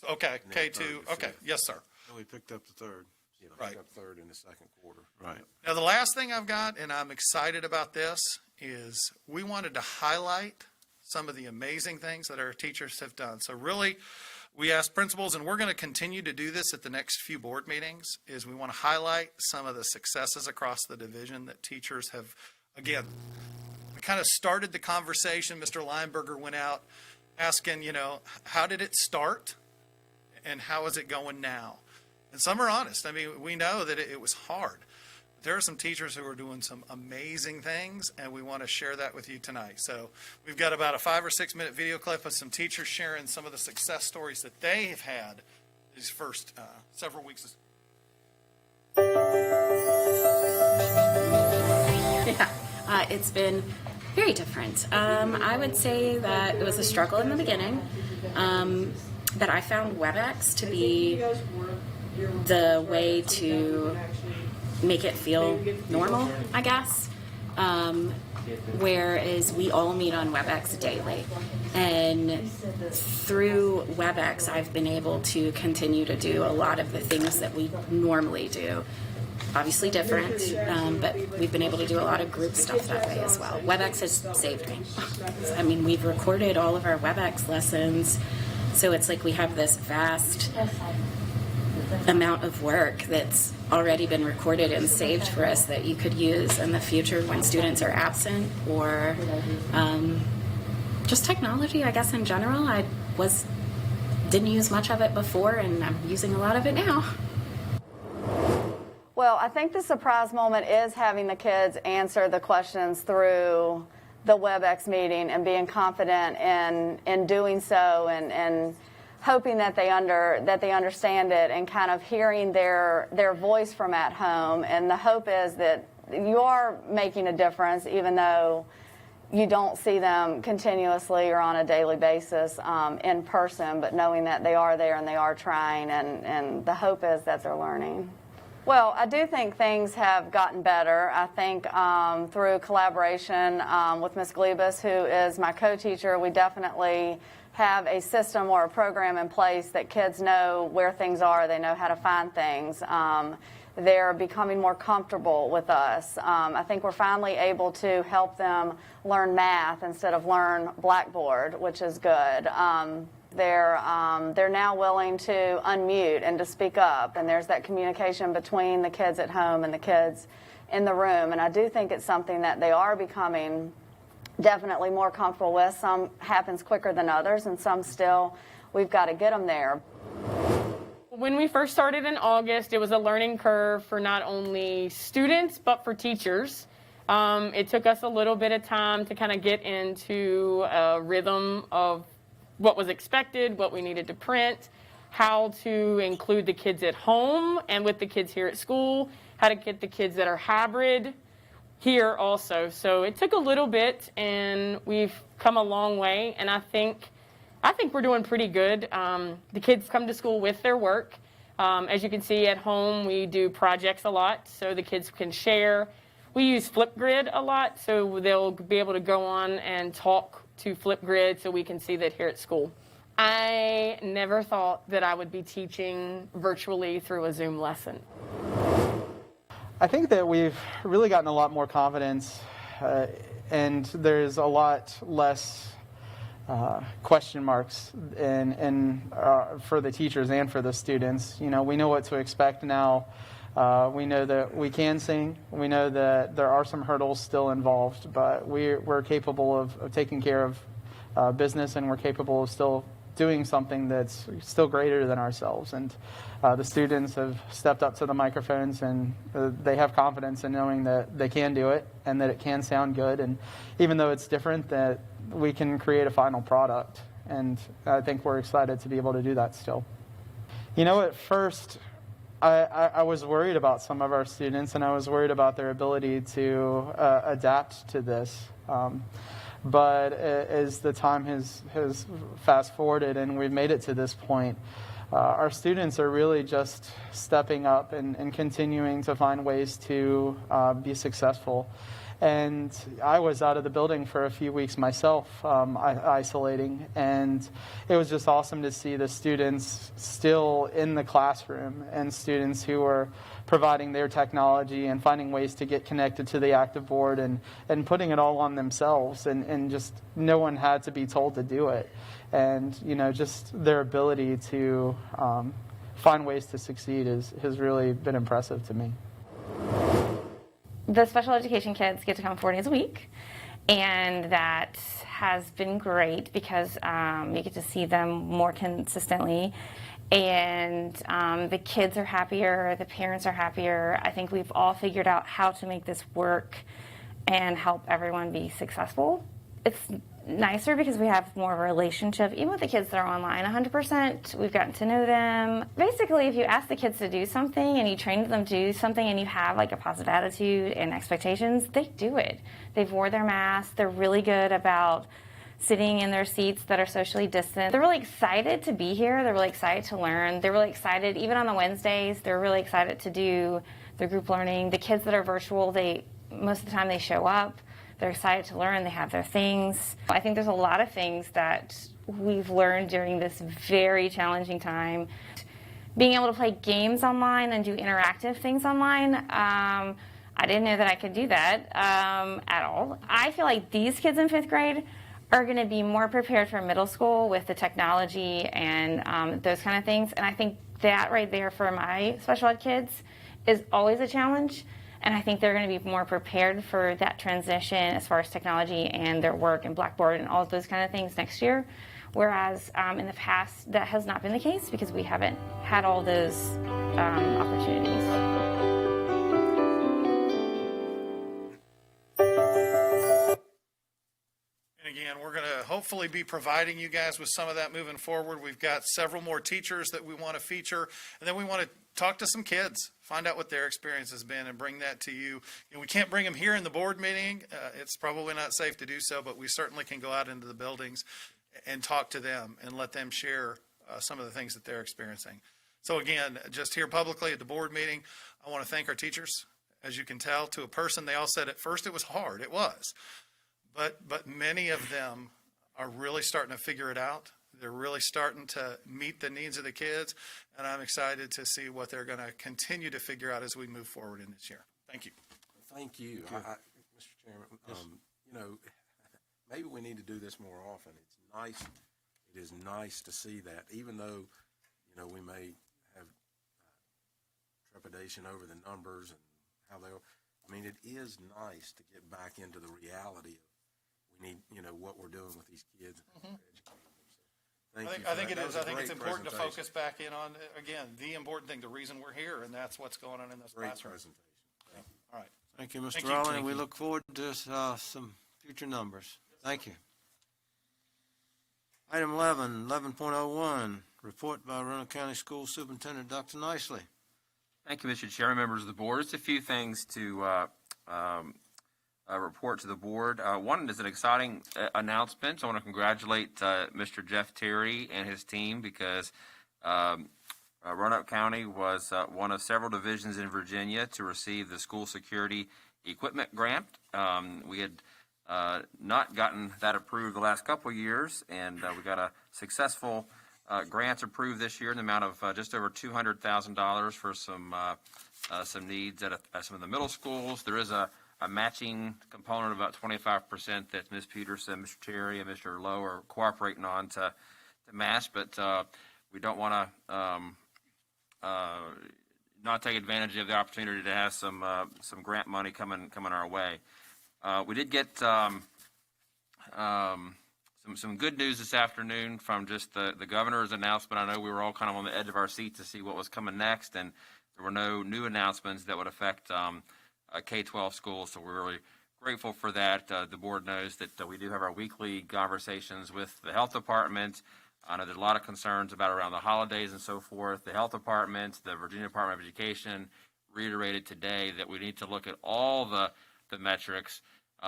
Okay, and then K2, third to okay, fifth. yes, sir. And we picked up the third. Yeah, Right. picked up third in the second quarter. Right. Now, the last thing I've got, and I'm excited about this, is we wanted to highlight some of the amazing things that our teachers have done. So really, we asked principals, and we're going to continue to do this at the next few board meetings, is we want to highlight some of the successes across the division that teachers have, again, we kind of started the conversation. Mr. Lineberger went out asking, how did it start and how is it going now? And some are honest. I mean, we know that it was hard. There are some teachers who are doing some amazing things, and we want to share that with you tonight. So we've got about a 5 or 6 minute video clip of some teachers sharing some of the success stories that they have had these first several weeks. Yeah, it's been very different. I would say that it was a struggle in the beginning, but I found WebEx to be the way to make it feel normal, I guess. Whereas we all meet on WebEx daily. And through WebEx, I've been able to continue to do a lot of the things that we normally do. Obviously different, but we've been able to do a lot of group stuff that way as well. WebEx has saved me. I mean, we've recorded all of our WebEx lessons, so it's like we have this vast amount of work that's already been recorded and saved for us that you could use in the future when students are absent, or just technology, I guess, in general. I didn't use much of it before, and I'm using a lot of it now. Well, I think the surprise moment is having the kids answer the questions through the WebEx meeting and being confident in doing so, and hoping that they understand it, and kind of hearing their voice from at home. And the hope is that you are making a difference, even though you don't see them continuously or on a daily basis in person, but knowing that they are there and they are trying, and the hope is that they're learning. Well, I do think things have gotten better. I think through collaboration with Ms. Glebus, who is my co-teacher, we definitely have a system or a program in place that kids know where things are. They know how to find things. They're becoming more comfortable with us. I think we're finally able to help them learn math instead of learn Blackboard, which is good. They're now willing to unmute and to speak up, and there's that communication between the kids at home and the kids in the room. And I do think it's something that they are becoming definitely more comfortable with. Some happens quicker than others, and some still, we've got to get them there. When we first started in August, it was a learning curve for not only students, but for teachers. It took us a little bit of time to kind of get into a rhythm of what was expected, what we needed to print, how to include the kids at home and with the kids here at school, how to get the kids that are hybrid here also. So it took a little bit, and we've come a long way, and I think we're doing pretty good. The kids come to school with their work. As you can see at home, we do projects a lot so the kids can share. We use Flipgrid a lot, so they'll be able to go on and talk to Flipgrid so we can see that here at school. I never thought that I would be teaching virtually through a Zoom lesson. I think that we've really gotten a lot more confidence, and there's a lot less question marks for the teachers and for the students. You know, we know what to expect now. We know that we can sing. We know that there are some hurdles still involved, but we're capable of taking care of business, and we're capable of still doing something that's still greater than ourselves. And the students have stepped up to the microphones, and they have confidence in knowing that they can do it and that it can sound good. And even though it's different, that we can create a final product. And I think we're excited to be able to do that still. You know, at first, I was worried about some of our students, and I was worried about their ability to adapt to this. But as the time has fast forwarded and we've made it to this point, our students are really just stepping up and continuing to find ways to be successful. And I was out of the building for a few weeks myself, isolating, and it was just awesome to see the students still in the classroom and students who are providing their technology and finding ways to get connected to the active board and putting it all on themselves, and just no one had to be told to do it. And, you know, just their ability to find ways to succeed has really been impressive to me. The special education kids get to come 4 days a week, and that has been great because you get to see them more consistently, and the kids are happier, the parents are happier. I think we've all figured out how to make this work and help everyone be successful. It's nicer because we have more of a relationship, even with the kids that are online. 100%, we've gotten to know them. Basically, if you ask the kids to do something and you train them to do something and you have like a positive attitude and expectations, they do it. They've wore their masks. They're really good about sitting in their seats that are socially distant. They're really excited to be here. They're really excited to learn. They're really excited, even on the Wednesdays, they're really excited to do their group learning. The kids that are virtual, most of the time they show up. They're excited to learn. They have their things. I think there's a lot of things that we've learned during this very challenging time. Being able to play games online and do interactive things online, I didn't know that I could do that at all. I feel like these kids in 5th grade are going to be more prepared for middle school with the technology and those kind of things. And I think that right there for my special ed kids is always a challenge. And I think they're going to be more prepared for that transition as far as technology and their work and Blackboard and all of those kind of things next year. Whereas in the past, that has not been the case because we haven't had all those opportunities. Again, we're going to hopefully be providing you guys with some of that moving forward. We've got several more teachers that we want to feature, and then we want to talk to some kids, find out what their experience has been, and bring that to you. We can't bring them here in the board meeting. It's probably not safe to do so, but we certainly can go out into the buildings and talk to them and let them share some of the things that they're experiencing. So again, just here publicly at the board meeting, I want to thank our teachers. As you can tell, to a person, they all said at first it was hard. It was. But many of them are really starting to figure it out. They're really starting to meet the needs of the kids, and I'm excited to see what they're going to continue to figure out as we move forward in this year. Thank you. Thank you. Mr. Chairman, you know, maybe we need to do this more often. It's nice. It is nice to see that, even though, you know, we may have trepidation over the numbers and how they are. I mean, it is nice to get back into the reality of we need, you know, what we're doing with these kids. Mm-hmm. I think it is. I think it's important to focus back in on, again, the important thing, the reason we're here, and that's what's going on in this classroom. Presentation. All right. Thank you, Mr. Thank you. Rowley. Thank We you. look forward to some future numbers. Thank you. Item 11.01, report by Roanoke County School Superintendent Dr. Nicely. Thank you, Mr. Chairman, members of the board. Just a few things to report to the board. One is an exciting announcement. I want to congratulate Mr. Jeff Terry and his team because Roanoke County was one of several divisions in Virginia to receive the school security equipment grant. We had not gotten that approved the last couple of years, and we got a successful grants approved this year in the amount of just over $200,000 for some needs at some of the middle schools. There is a matching component of about 25% that Ms. Peterson, Mr. Terry, and Mr. Lowe are cooperating on to match, but we don't want to not take advantage of the opportunity to have some grant money coming our way. We did get some some good news this afternoon from just the governor's announcement. I know we were all kind of on the edge of our seat to see what was coming next, and there were no new announcements that would affect K-12 schools, so we're really grateful for that. The board knows that we do have our weekly conversations with the health department. I know there's a lot of concerns about around the holidays and so forth. The health department, the Virginia Department of Education reiterated today that we need to look at all the metrics,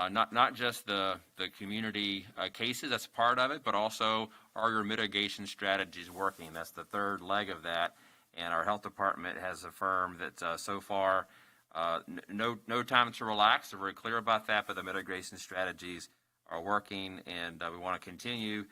not just the community cases, that's part of it, but also are your mitigation strategies working? That's the third leg of that. And our health department has affirmed that so far, no time to relax. They're very clear about that, but the mitigation strategies are working, and we want to continue.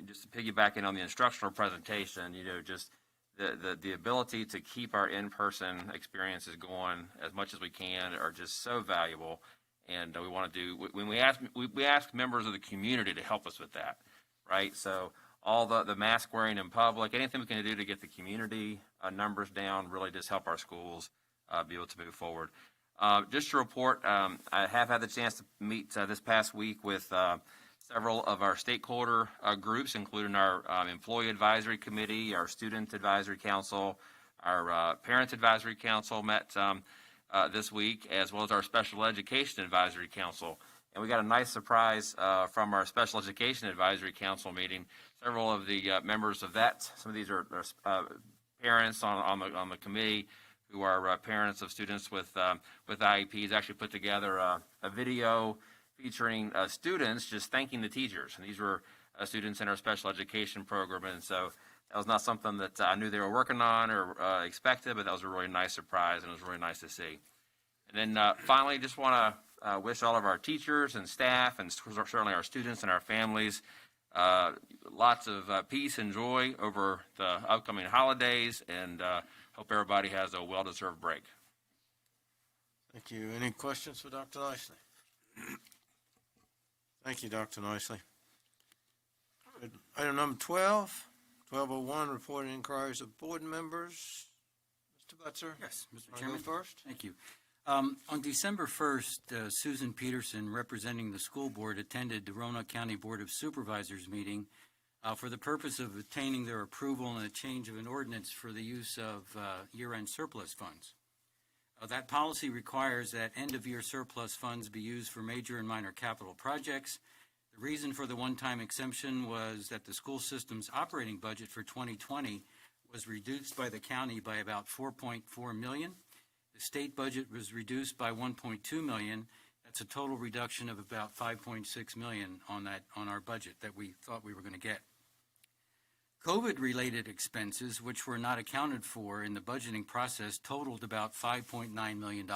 Just to piggyback in on the instructional presentation, just the ability to keep our in-person experiences going as much as we can are just so valuable. And we want to do, when we ask members of the community to help us with that, right? So all the mask wearing in public, anything we can do to get the community numbers down, really just help our schools be able to move forward. Just to report, I have had the chance to meet this past week with several of our stakeholder groups, including our Employee Advisory Committee, our Student Advisory Council, our Parent Advisory Council met this week, as well as our Special Education Advisory Council. And we got a nice surprise from our Special Education Advisory Council meeting. Several of the members of that, some of these are parents on the committee who are parents of students with IEPs, actually put together a video featuring students just thanking the teachers. And these were students in our special education program. And so that was not something that I knew they were working on or expected, but that was a really nice surprise, and it was really nice to see. And then finally, just want to wish all of our teachers and staff, and certainly our students and our families, lots of peace and joy over the upcoming holidays, and hope everybody has a well-deserved break. Thank you. Any questions for Dr. Nicely? Thank you, Dr. Nicely. Good. Item number 12, 1201, reporting inquiries of board members. Mr. Butzer? Yes, Mr. Wanna Chairman. go first? Thank you. On December 1st, Susan Peterson, representing the school board, attended the Roanoke County Board of Supervisors meeting for the purpose of obtaining their approval on a change of an ordinance for the use of year-end surplus funds. That policy requires that end-of-year surplus funds be used for major and minor capital projects. The reason for the one-time exemption was that the school system's operating budget for 2020 was reduced by the county by about $4.4 million. The state budget was reduced by $1.2 million. That's a total reduction of about $5.6 million on our budget that we thought we were going to get. COVID-related expenses, which were not accounted for in the budgeting process, totaled about $5.9 million.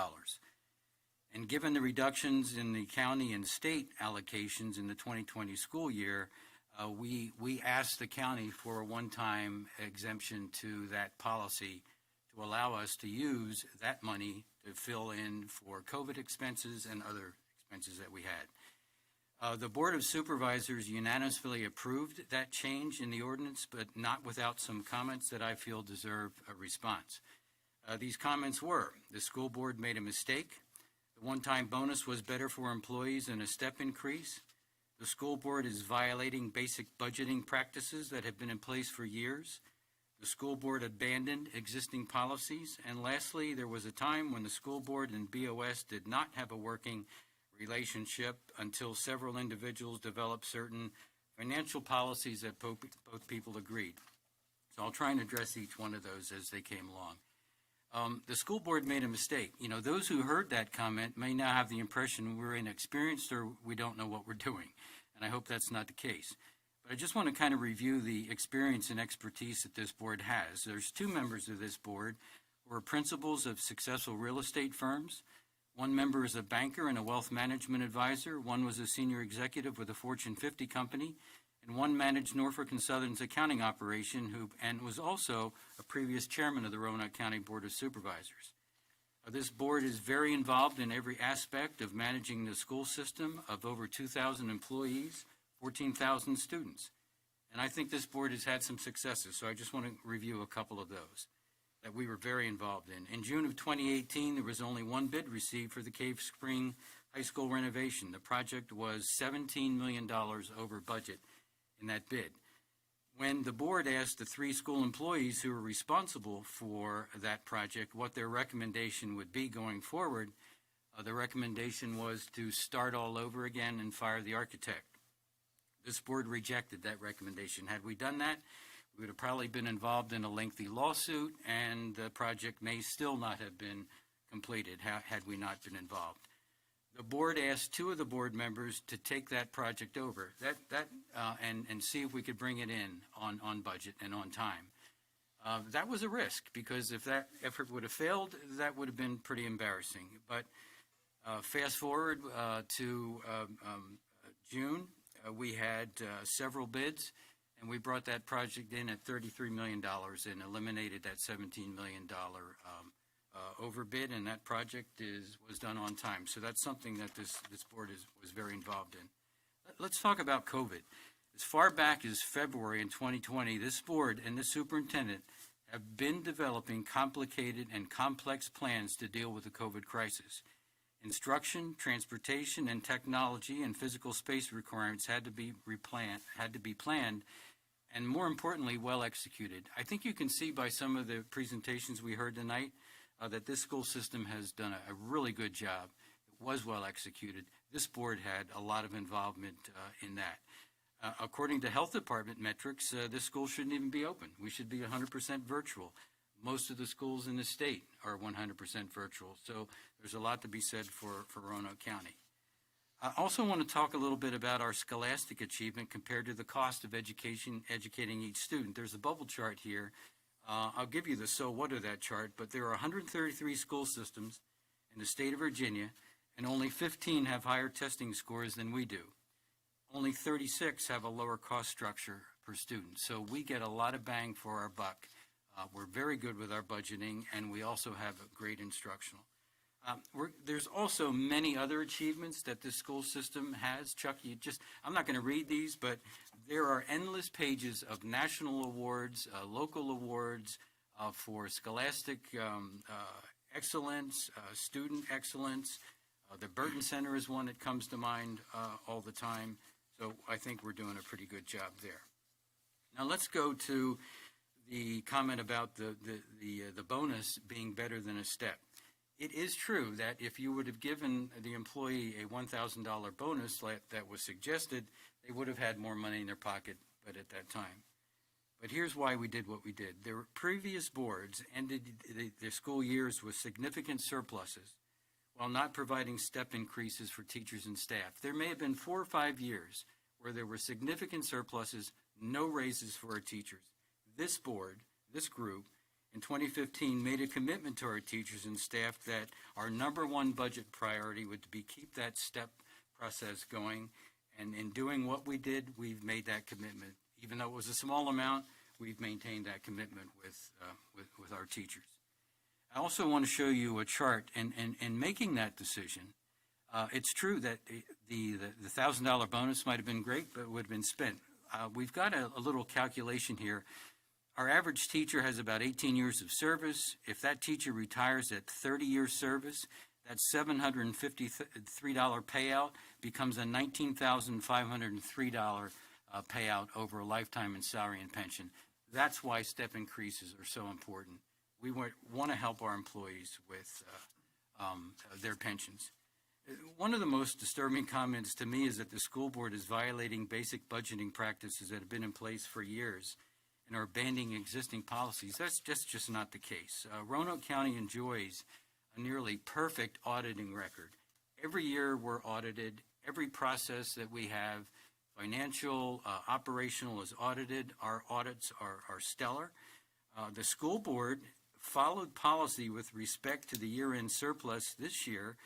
And given the reductions in the county and state allocations in the 2020 school year, we asked the county for a one-time exemption to that policy to allow us to use that money to fill in for COVID expenses and other expenses that we had. The Board of Supervisors unanimously approved that change in the ordinance, but not without some comments that I feel deserve a response. These comments were: the school board made a mistake. The one-time bonus was better for employees than a step increase. The school board is violating basic budgeting practices that have been in place for years. The school board abandoned existing policies. And lastly, there was a time when the school board and BOS did not have a working relationship until several individuals developed certain financial policies that both people agreed. So I'll try and address each one of those as they came along. The school board made a mistake. Those who heard that comment may now have the impression we're inexperienced or we don't know what we're doing. And I hope that's not the case. But I just want to kind of review the experience and expertise that this board has. There's two members of this board who are principals of successful real estate firms. One member is a banker and a wealth management advisor. One was a senior executive with a Fortune 50 company. And one managed Norfolk and Southern's accounting operation and was also a previous chairman of the Roanoke County Board of Supervisors. This board is very involved in every aspect of managing the school system of over 2,000 employees, 14,000 students. And I think this board has had some successes, so I just want to review a couple of those that we were very involved in. In June of 2018, there was only one bid received for the Cave Spring high school renovation. The project was $17 million over budget in that bid. When the board asked the 3 school employees who were responsible for that project what their recommendation would be going forward, the recommendation was to start all over again and fire the architect. This board rejected that recommendation. Had we done that, we would have probably been involved in a lengthy lawsuit, and the project may still not have been completed had we not been involved. The board asked 2 of the board members to take that project over and see if we could bring it in on budget and on time. That was a risk, because if that effort would have failed, that would have been pretty embarrassing. But fast forward to June, we had several bids, and we brought that project in at $33 million and eliminated that $17 million overbid, and that project was done on time. So that's something that this board was very involved in. Let's talk about COVID. As far back as February in 2020, this board and the superintendent have been developing complicated and complex plans to deal with the COVID crisis. Instruction, transportation, and technology and physical space requirements had to be planned, and more importantly, well executed. I think you can see by some of the presentations we heard tonight that this school system has done a really good job. It was well executed. This board had a lot of involvement in that. According to health department metrics, this school shouldn't even be open. We should be 100% virtual. Most of the schools in the state are 100% virtual, so there's a lot to be said for Roanoke County. I also want to talk a little bit about our scholastic achievement compared to the cost of educating each student. There's a bubble chart here. I'll give you the so what of that chart, but there are 133 school systems in the state of Virginia, and only 15 have higher testing scores than we do. Only 36 have a lower cost structure per student, so we get a lot of bang for our buck. We're very good with our budgeting, and we also have a great instructional. There's also many other achievements that this school system has. Chuck, I'm not going to read these, but there are endless pages of national awards, local awards for scholastic excellence, student excellence. The Burton Center is one that comes to mind all the time. So I think we're doing a pretty good job there. Now let's go to the comment about the bonus being better than a step. It is true that if you would have given the employee a $1,000 bonus that was suggested, they would have had more money in their pocket, but at that time. But here's why we did what we did. Their previous boards ended their school years with significant surpluses while not providing step increases for teachers and staff. There may have been 4 or 5 years where there were significant surpluses, no raises for our teachers. This board, this group, in 2015 made a commitment to our teachers and staff that our number one budget priority would be keep that step process going. And in doing what we did, we've made that commitment. Even though it was a small amount, we've maintained that commitment with our teachers. I also want to show you a chart. In making that decision, it's true that the $1,000 bonus might have been great, but it would have been spent. We've got a little calculation here. Our average teacher has about 18 years of service. If that teacher retires at 30 years service, that $753 payout becomes a $19,503 payout over a lifetime in salary and pension. That's why step increases are so important. We want to help our employees with their pensions. One of the most disturbing comments to me is that the school board is violating basic budgeting practices that have been in place for years and are abandoning existing policies. That's just not the case. Roanoke County enjoys a nearly perfect auditing record. Every year we're audited. Every process that we have, financial, operational, is audited. Our audits are stellar. The school board followed policy with respect to the year-end surplus this year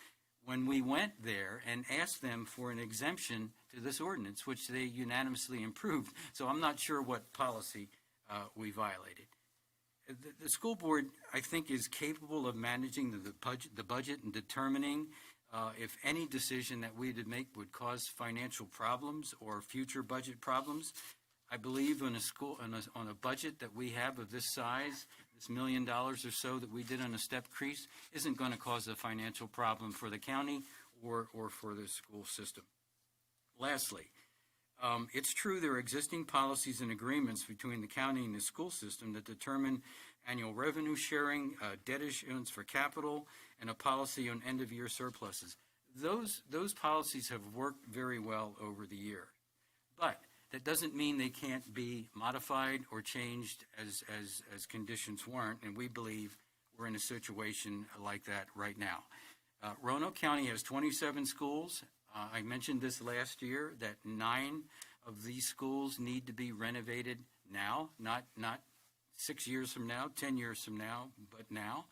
when we went there and asked them for an exemption to this ordinance, which they unanimously approved. So I'm not sure what policy we violated. The school board, I think, is capable of managing the budget and determining if any decision that we did make would cause financial problems or future budget problems. I believe on a budget that we have of this size, this $1 million or so that we did on a step increase isn't going to cause a financial problem for the county or for the school system. Lastly, it's true there are existing policies and agreements between the county and the school system that determine annual revenue sharing, debt issuance for capital, and a policy on end-of-year surpluses. Those policies have worked very well over the year. But that doesn't mean they can't be modified or changed as conditions warrant, and we believe we're in a situation like that right now. Roanoke County has 27 schools. I mentioned this last year, that 9 of these schools need to be renovated now, not 6 years from now, 10 years from now, but now.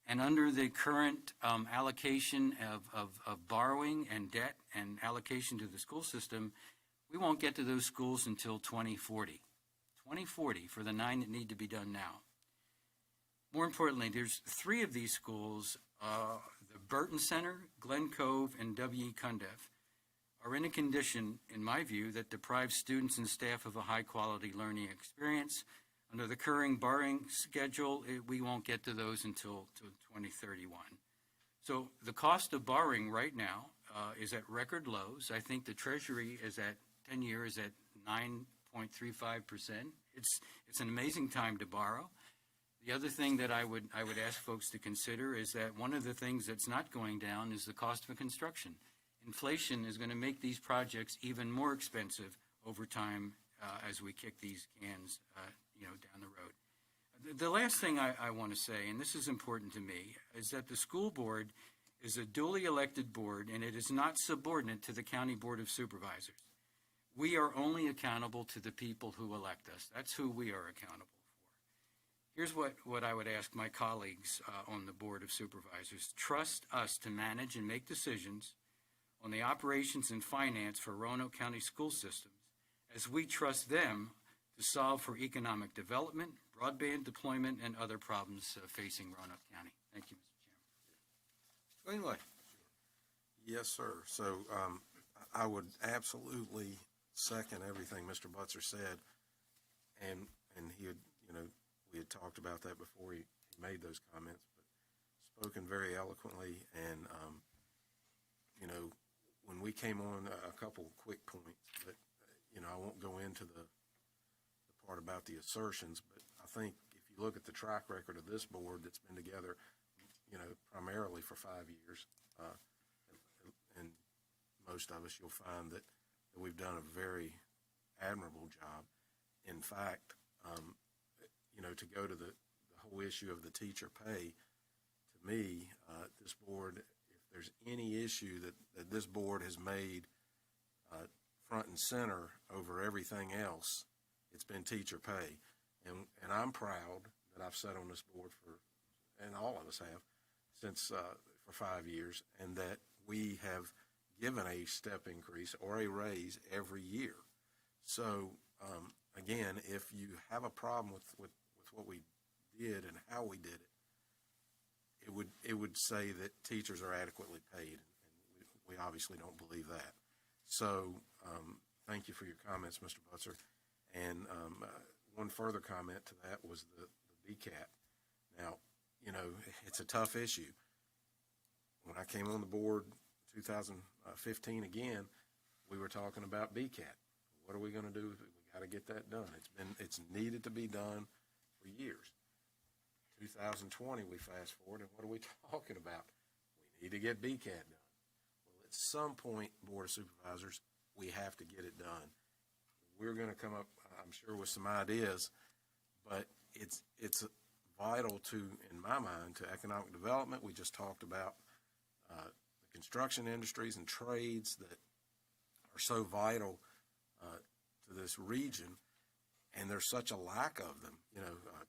And under the current allocation of borrowing and debt and allocation to the school system, we won't get to those schools until 2040. 2040 for the 9 that need to be done now. More importantly, there's 3 of these schools, the Burton Center, Glen Cove, and W.E. Cundiff, are in a condition, in my view, that deprives students and staff of a high-quality learning experience. Under the current borrowing schedule, we won't get to those until 2031. So the cost of borrowing right now is at record lows. I think the Treasury is at 10 years at 9.35%. It's an amazing time to borrow. The other thing that I would ask folks to consider is that one of the things that's not going down is the cost of construction. Inflation is going to make these projects even more expensive over time as we kick these cans down the road. The last thing I want to say, and this is important to me, is that the school board is a duly elected board, and it is not subordinate to the County Board of Supervisors. We are only accountable to the people who elect us. That's who we are accountable for. Here's what I would ask my colleagues on the Board of Supervisors. Trust us to manage and make decisions on the operations and finance for Roanoke County school systems, as we trust them to solve for economic development, broadband deployment, and other problems facing Roanoke County. Thank you, Mr. Chairman. Greenway. Yes, sir. So I would absolutely second everything Mr. Butzer said, and he had, we had talked about that before he made those comments, but spoken very eloquently. And when we came on, a couple quick points, but I won't go into the part about the assertions, but I think if you look at the track record of this board that's been together, primarily for 5 years, and most of us, you'll find that we've done a very admirable job. In fact, to go to the whole issue of the teacher pay, to me, this board, if there's any issue that this board has made front and center over everything else, it's been teacher pay. And I'm proud that I've sat on this board and all of us have, since for 5 years, and that we have given a step increase or a raise every year. So, again, if you have a problem with what we did and how we did it, it would say that teachers are adequately paid, and we obviously don't believe that. So, thank you for your comments, Mr. Butzer. And one further comment to that was the BCAT. Now, it's a tough issue. When I came on the board 2015 again, we were talking about BCAT. What are we going to do? We got to get that done. It's needed to be done for years. 2020, we fast forward, and what are we talking about? We need to get BCAT done. Well, at some point, Board of Supervisors, we have to get it done. We're going to come up, I'm sure, with some ideas, but it's vital to, in my mind, to economic development. We just talked about the construction industries and trades that are so vital to this region, and there's such a lack of them.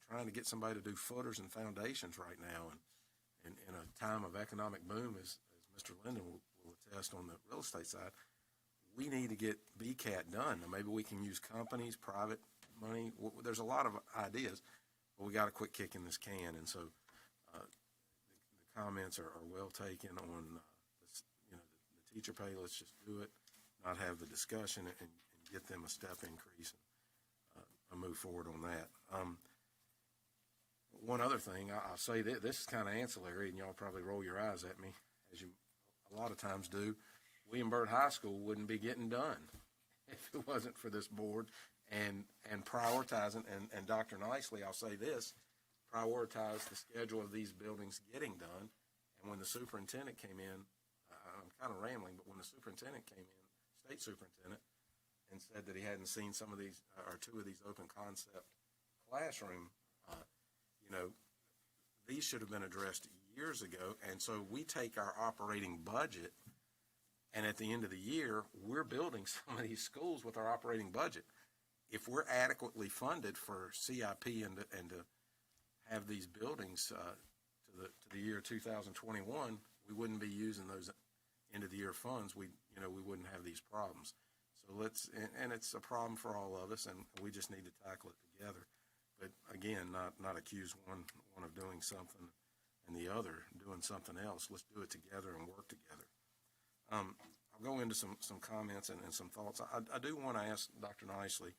Trying to get somebody to do footers and foundations right now, and in a time of economic boom, as Mr. Linden will attest on the real estate side, we need to get BCAT done. Now, maybe we can use companies, private money. There's a lot of ideas, but we got to quit kicking this can. And so the comments are well taken on the teacher pay. Let's just do it, not have the discussion, and get them a step increase, and move forward on that. One other thing, I'll say that this is kind of ancillary, and y'all probably roll your eyes at me, as you a lot of times do, William Byrd High School wouldn't be getting done if it wasn't for this board and prioritizing, and Dr. Nicely, I'll say this, prioritize the schedule of these buildings getting done. And when the superintendent came in, I'm kind of rambling, but when the superintendent came in, state superintendent, and said that he hadn't seen some of these, or two of these open concept classroom, these should have been addressed years ago. And so we take our operating budget, and at the end of the year, we're building some of these schools with our operating budget. If we're adequately funded for CIP and to have these buildings to the year 2021, we wouldn't be using those end of the year funds. We wouldn't have these problems. So and it's a problem for all of us, and we just need to tackle it together. But again, not accuse one of doing something and the other doing something else. Let's do it together and work together. I'll go into some comments and some thoughts. I do want to ask Dr. Nicely,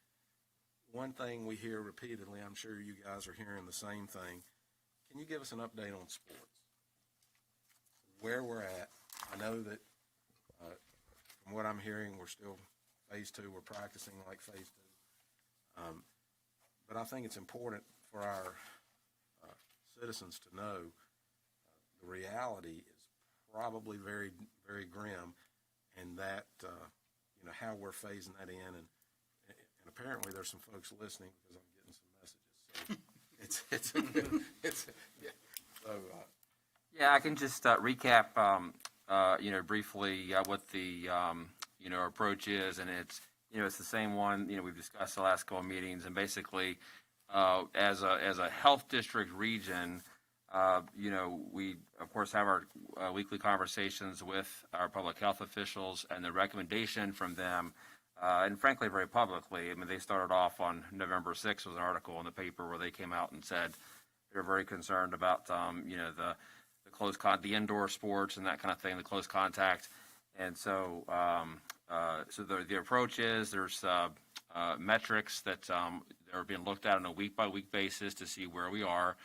one thing we hear repeatedly, I'm sure you guys are hearing the same thing. Can you give us an update on sports? Where we're at? I know that from what I'm hearing, we're still phase 2. We're practicing like phase 2. But I think it's important for our citizens to know the reality is probably very, very grim, and that how we're phasing that in, and apparently there's some folks listening because I'm getting some messages. So yeah, I can just recap, briefly what the approach is, and it's the same one we've discussed the last couple of meetings, and basically as a health district region, we of course have our weekly conversations with our public health officials, and the recommendation from them, and frankly very publicly. I mean, they started off on November 6th was an article in the paper where they came out and said they're very concerned about the the indoor sports and that kind of thing, the close contact, and so the approach is there's metrics that are being looked at on a week-by-week basis to see where we are.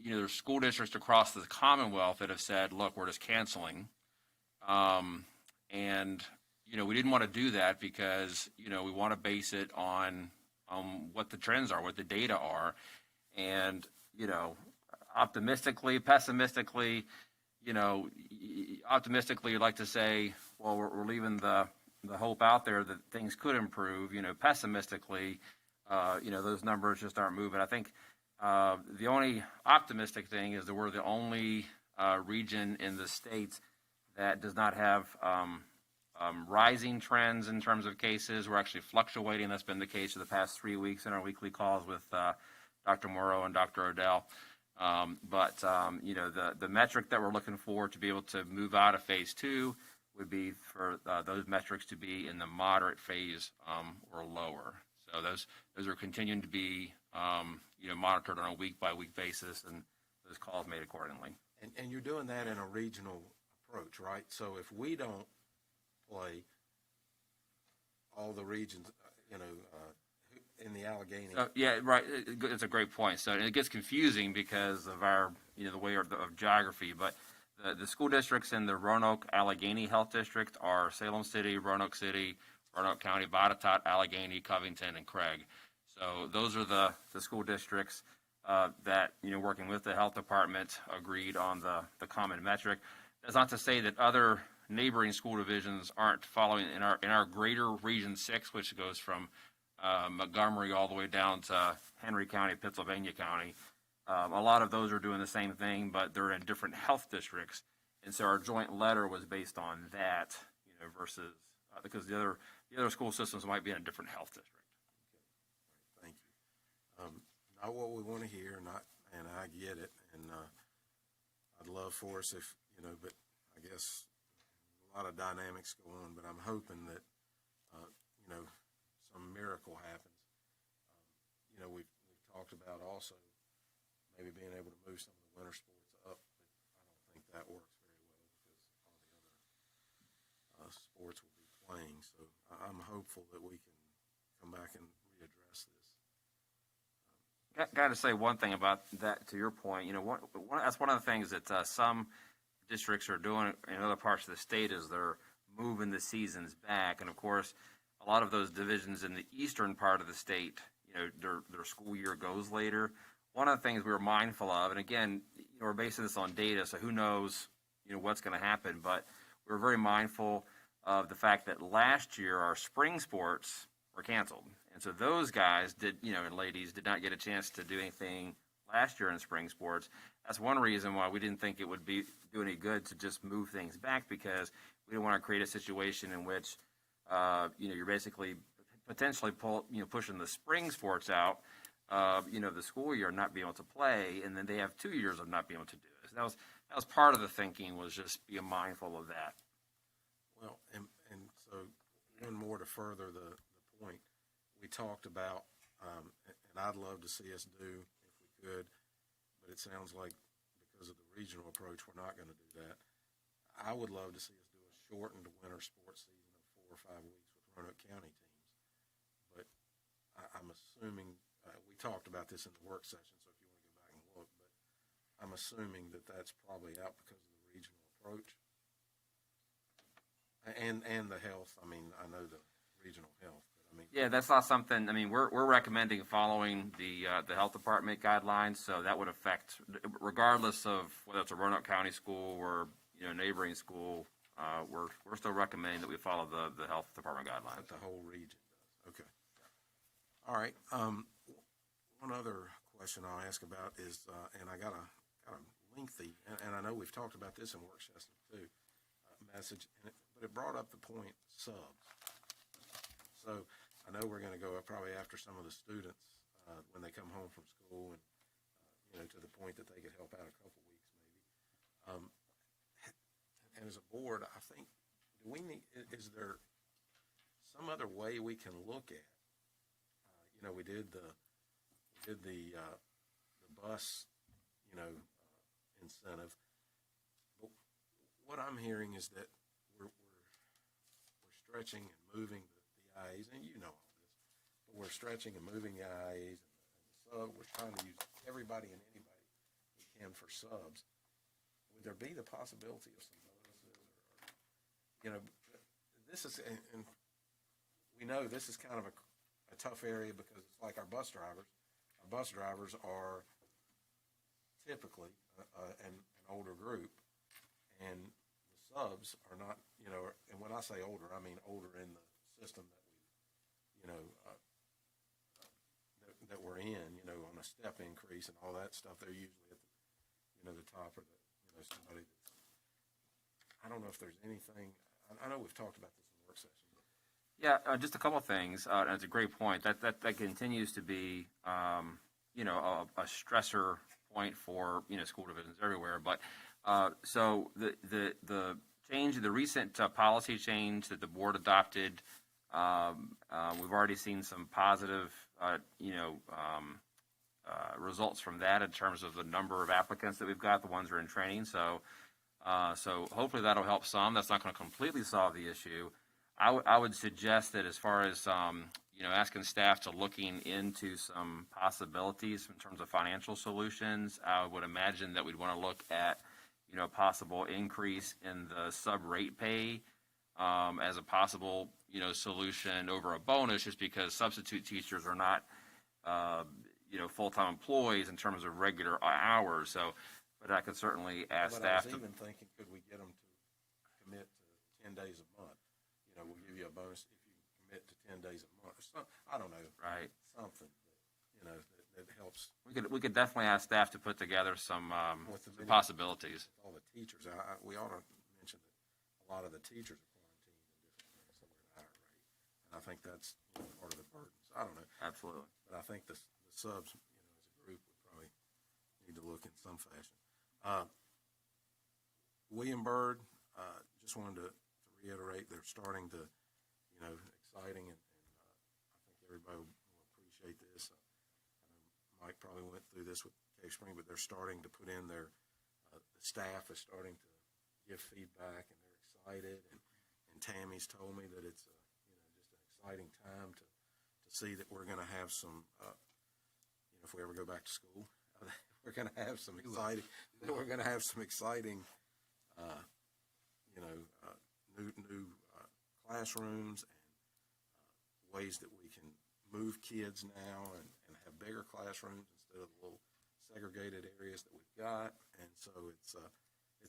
There's school districts across the Commonwealth that have said, look, we're just canceling. And we didn't want to do that because, we want to base it on what the trends are, what the data are. And, optimistically, pessimistically, optimistically, you'd like to say, well, we're leaving the hope out there that things could improve. Pessimistically, those numbers just aren't moving. I think the only optimistic thing is that we're the only region in the state that does not have rising trends in terms of cases. We're actually fluctuating. That's been the case for the past 3 weeks in our weekly calls with Dr. Morrow and Dr. Odell. But the metric that we're looking for to be able to move out of phase 2 would be for those metrics to be in the moderate phase or lower. So those are continuing to be monitored on a week-by-week basis, and those calls made accordingly. And you're doing that in a regional approach, right? So if we don't play all the regions, in the Allegheny. Yeah, right. It's a great point. So it gets confusing because of our, the way of geography. But the school districts in the Roanoke Allegheny Health District are Salem City, Roanoke County, Botetourt, Allegheny, Covington, and Craig. So those are the school districts that, working with the health department, agreed on the common metric. That's not to say that other neighboring school divisions aren't following in our greater Region 6, which goes from Montgomery all the way down to Henry County, Pennsylvania County. A lot of those are doing the same thing, but they're in different health districts. And so our joint letter was based on that, versus because the other school systems might be in a different health district. Thank you. Not what we want to hear, and I get it, and I'd love for us if but I guess a lot of dynamics go on. But I'm hoping that some miracle happens. We've talked about also maybe being able to move some of the winter sports up, but I don't think that works very well because all the other sports will be playing. So I'm hopeful that we can come back and readdress this. Got to say one thing about that to your point. That's one of the things that some districts are doing in other parts of the state is they're moving the seasons back. And of course, a lot of those divisions in the eastern part of the state, their school year goes later. One of the things we were mindful of, and again, we're basing this on data, so who knows, what's going to happen, but we were very mindful of the fact that last year our spring sports were canceled. And so those guys and ladies did not get a chance to do anything last year in spring sports. That's one reason why we didn't think it would do any good to just move things back, because we didn't want to create a situation in which, you're basically potentially pushing the spring sports out, the school year not being able to play, and then they have 2 years of not being able to do it. So that was part of the thinking, was just being mindful of that. Well, and so one more to further the point, we talked about, and I'd love to see us do if we could, but it sounds like because of the regional approach, we're not going to do that. I would love to see us do a shortened winter sports season of 4 or 5 weeks with Roanoke County teams. But I'm assuming, we talked about this in the work session, so if you want to go back and look, but I'm assuming that that's probably out because of the regional approach. And the health, I mean, I know the regional health, but I mean. Yeah, that's not something, we're recommending following the health department guidelines, so that would affect, regardless of whether it's a Roanoke County school or, neighboring school, we're still recommending that we follow the health department guidelines. That the whole region does, okay. All right, one other question I'll ask about is, and I got a lengthy, and I know we've talked about this in work session too, message, but it brought up the point subs. So I know we're going to go probably after some of the students when they come home from school, and to the point that they could help out a couple weeks maybe. And as a board, I think is there some other way we can look at? We did the bus incentive. But what I'm hearing is that we're stretching and moving the IAs, and all this, but we're stretching and moving the IAs, and we're trying to use everybody and anybody we can for subs. Would there be the possibility of some bonuses, or this is, and we know this is kind of a tough area because it's like our bus drivers. Our bus drivers are typically an older group, and the subs are not, and when I say older, I mean older in the system that we, that we're in, on a step increase and all that stuff. They're usually at the top of the, somebody that's, I don't know if there's anything, I know we've talked about this in the work session. Yeah, just a couple of things. And it's a great point. That continues to be, a stressor point for school divisions everywhere. But so the change, the recent policy change that the board adopted, we've already seen some positive, results from that in terms of the number of applicants that we've got, the ones who are in training. So hopefully that'll help some. That's not going to completely solve the issue. I would suggest that as far as, asking staff to looking into some possibilities in terms of financial solutions, I would imagine that we'd want to look at, a possible increase in the sub-rate pay as a possible, solution over a bonus, just because substitute teachers are not, full-time employees in terms of regular hours. So, but I could certainly ask staff I was even thinking, could we get them to commit to 10 days a month? We'll give you a bonus if you commit to 10 days a month. Or I don't know. Right. Something that helps. We could definitely ask staff to put together some possibilities. All the teachers, we ought to mention that a lot of the teachers are quarantined in different things, some are at a higher rate, and I think that's part of the burdens. I don't know. Absolutely. But I think the subs, as a group, would probably need to look in some fashion. William Byrd, just wanted to reiterate, they're starting to, exciting, and I think everybody will appreciate this. I know Mike probably went through this with Cave Spring, but they're starting to put in their, the staff is starting to give feedback, and they're excited, and Tammy's told me that it's, just an exciting time to see that we're going to have some, if we ever go back to school, we're going to have some exciting, new classrooms and ways that we can move kids now and have bigger classrooms instead of the little segregated areas that we've got. And so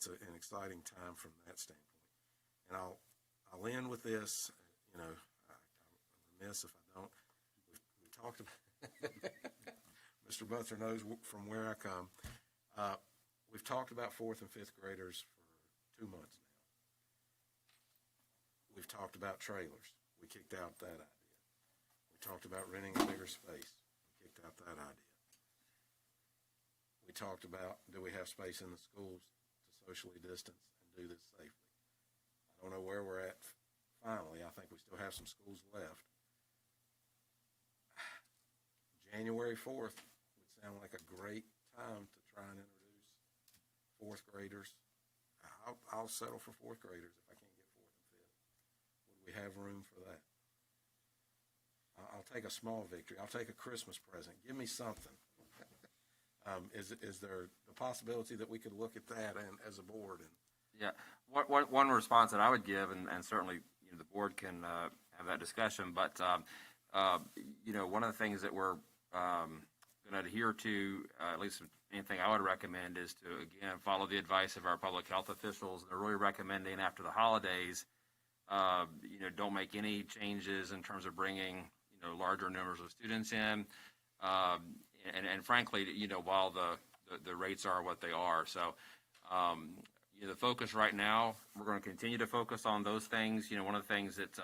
an exciting time from that standpoint. And I'll end with this. I'm remiss if I don't. We talked about Mr. Butler knows from where I come. We've talked about 4th and 5th graders for 2 months now. We've talked about trailers. We kicked out that idea. We talked about renting a bigger space. We kicked out that idea. We talked about, do we have space in the schools to socially distance and do this safely? I don't know where we're at finally. I think we still have some schools left. January 4th would sound like a great time to try and introduce 4th graders. I'll settle for 4th graders if I can't get 4th and 5th. Would we have room for that? I'll take a small victory. I'll take a Christmas present. Give me something. Is there the possibility that we could look at that and as a board? Yeah, one response that I would give, and certainly the board can have that discussion, but one of the things that we're going to adhere to, at least anything I would recommend, is to, again, follow the advice of our public health officials. They're really recommending after the holidays, don't make any changes in terms of bringing, larger numbers of students in. And frankly, while the rates are what they are. So, the focus right now, we're going to continue to focus on those things. One of the things that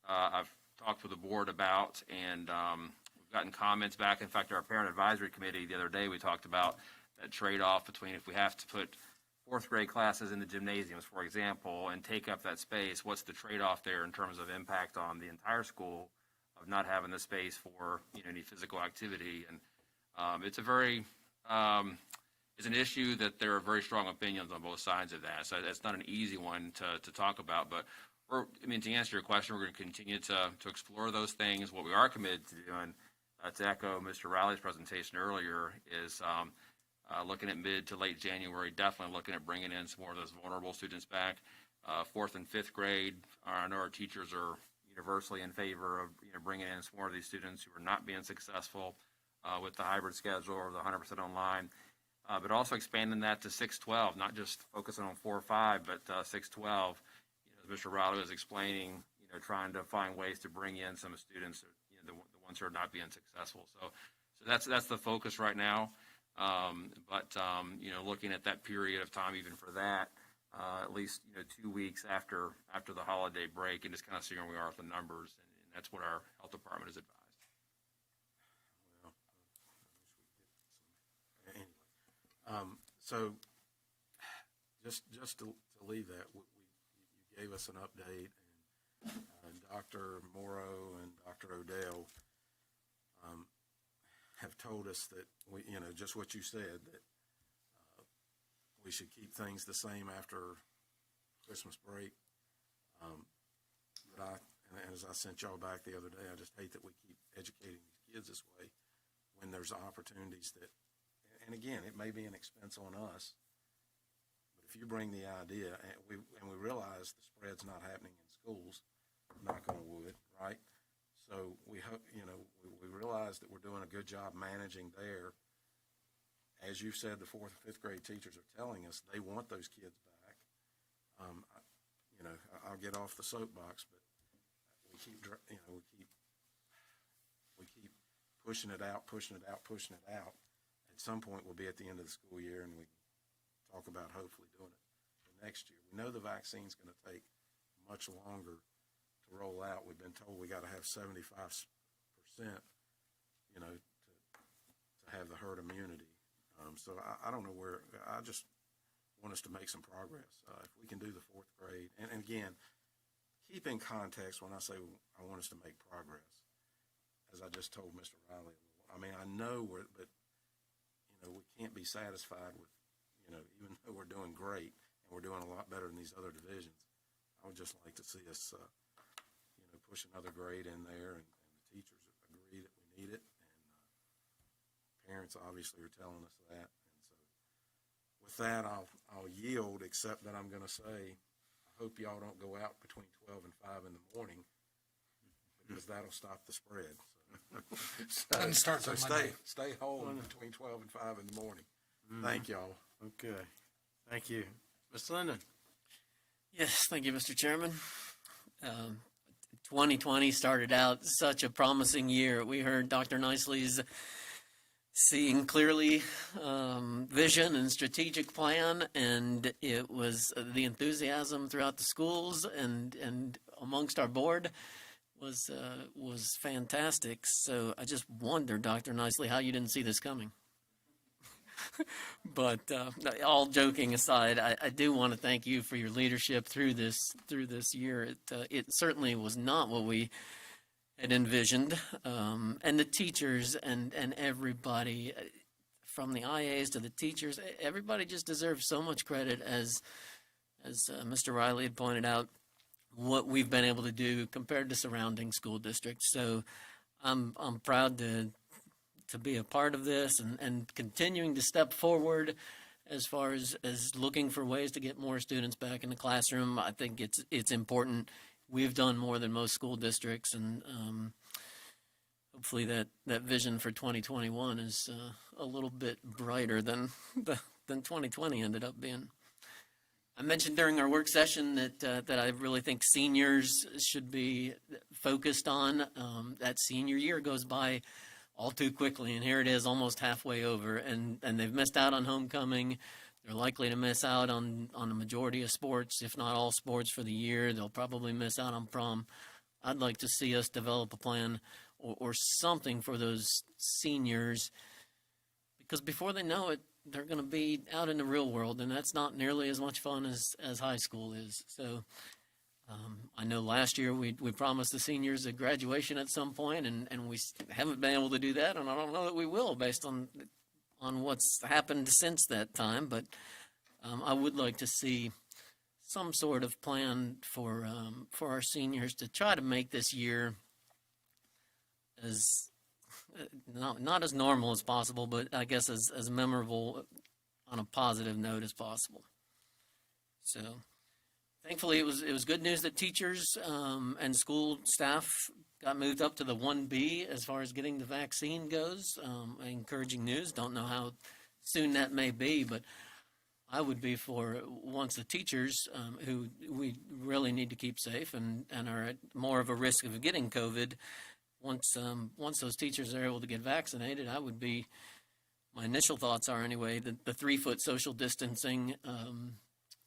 I've talked with the board about, and we've gotten comments back. In fact, our parent advisory committee the other day, we talked about that trade-off between if we have to put 4th grade classes in the gymnasiums, for example, and take up that space, what's the trade-off there in terms of impact on the entire school of not having the space for any physical activity? And it's a very it's an issue that there are very strong opinions on both sides of that. So it's not an easy one to talk about. But to answer your question, we're going to continue to explore those things. What we are committed to doing, to echo Mr. Riley's presentation earlier, is looking at mid to late January, definitely looking at bringing in some more of those vulnerable students back. 4th and 5th grade, I know our teachers are universally in favor of bringing in some more of these students who are not being successful with the hybrid schedule or the 100% online, but also expanding that to 6-12, not just focusing on 4-5, but 6-12. As Mr. Riley was explaining, trying to find ways to bring in some students, the ones who are not being successful. So that's the focus right now. But looking at that period of time, even for that, at least 2 weeks after the holiday break, and just kind of seeing where we are with the numbers, and that's what our health department has advised. So just to leave that, you gave us an update, and Dr. Morrow and Dr. Odell have told us that just what you said, that we should keep things the same after Christmas break. But as I sent y'all back the other day, I just hate that we keep educating these kids this way when there's opportunities that. And again, it may be an expense on us, but if you bring the idea, and we realize the spread's not happening in schools, knock on wood, right? So we hope, we realize that we're doing a good job managing there. As you said, the 4th and 5th grade teachers are telling us they want those kids back. I'll get off the soapbox, but we keep pushing it out. At some point, we'll be at the end of the school year, and we talk about hopefully doing it the next year. We know the vaccine's going to take much longer to roll out. We've been told we got to have 75%, to have the herd immunity. So I don't know where. I just want us to make some progress. If we can do the 4th grade, and again, keep in context when I say I want us to make progress. As I just told Mr. Riley, I know but. We can't be satisfied with, even though we're doing great and we're doing a lot better than these other divisions. I would just like to see us, push another grade in there, and the teachers agree that we need it, and parents obviously are telling us that. And so with that, I'll yield, except that I'm going to say, I hope y'all don't go out between 12 and 5 in the morning, because that'll stop the spread. Doesn't start till Monday. Stay home between 12 and 5 in the morning. Thank y'all. Okay. Thank you. Mr. Linden? Yes, thank you, Mr. Chairman. 2020 started out such a promising year. We heard Dr. Nicely's seeing clearly vision and strategic plan, and it was the enthusiasm throughout the schools and amongst our board was fantastic. So I just wonder, Dr. Nicely, how you didn't see this coming. But all joking aside, I do want to thank you for your leadership through this year. It certainly was not what we had envisioned, and the teachers and everybody, from the IAs to the teachers, everybody just deserves so much credit, as Mr. Riley had pointed out, what we've been able to do compared to surrounding school districts. So I'm proud to be a part of this and continuing to step forward as far as looking for ways to get more students back in the classroom. I think it's important. We've done more than most school districts, and hopefully that vision for 2021 is a little bit brighter than 2020 ended up being. I mentioned during our work session that I really think seniors should be focused on. That senior year goes by all too quickly, and here it is almost halfway over, and they've missed out on homecoming. They're likely to miss out on the majority of sports, if not all sports, for the year. They'll probably miss out on prom. I'd like to see us develop a plan or something for those seniors, because before they know it, they're going to be out in the real world, and that's not nearly as much fun as high school is. So I know last year we promised the seniors a graduation at some point, and we haven't been able to do that, and I don't know that we will based on what's happened since that time. But I would like to see some sort of plan for our seniors to try to make this year as not as normal as possible, but I guess as memorable on a positive note as possible. So thankfully it was good news that teachers and school staff got moved up to the 1B as far as getting the vaccine goes. Encouraging news. Don't know how soon that may be, but I would be for, once the teachers who we really need to keep safe and are at more of a risk of getting COVID, once those teachers are able to get vaccinated, I would be, my initial thoughts are anyway, that the 3-foot social distancing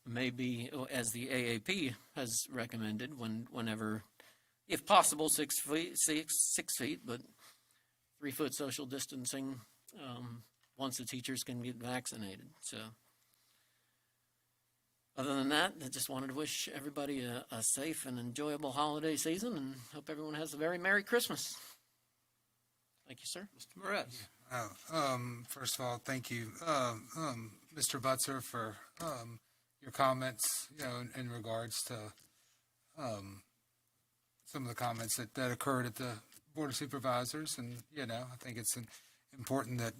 may be, as the AAP has recommended, whenever, if possible, 6 feet, but 3-foot social distancing once the teachers can get vaccinated. So other than that, I just wanted to wish everybody a safe and enjoyable holiday season, and hope everyone has a very Merry Christmas. Thank you, sir. Mr. Moretz. First of all, thank you, Mr. Butzer, for your comments, in regards to some of the comments that occurred at the Board of Supervisors. And, I think it's important that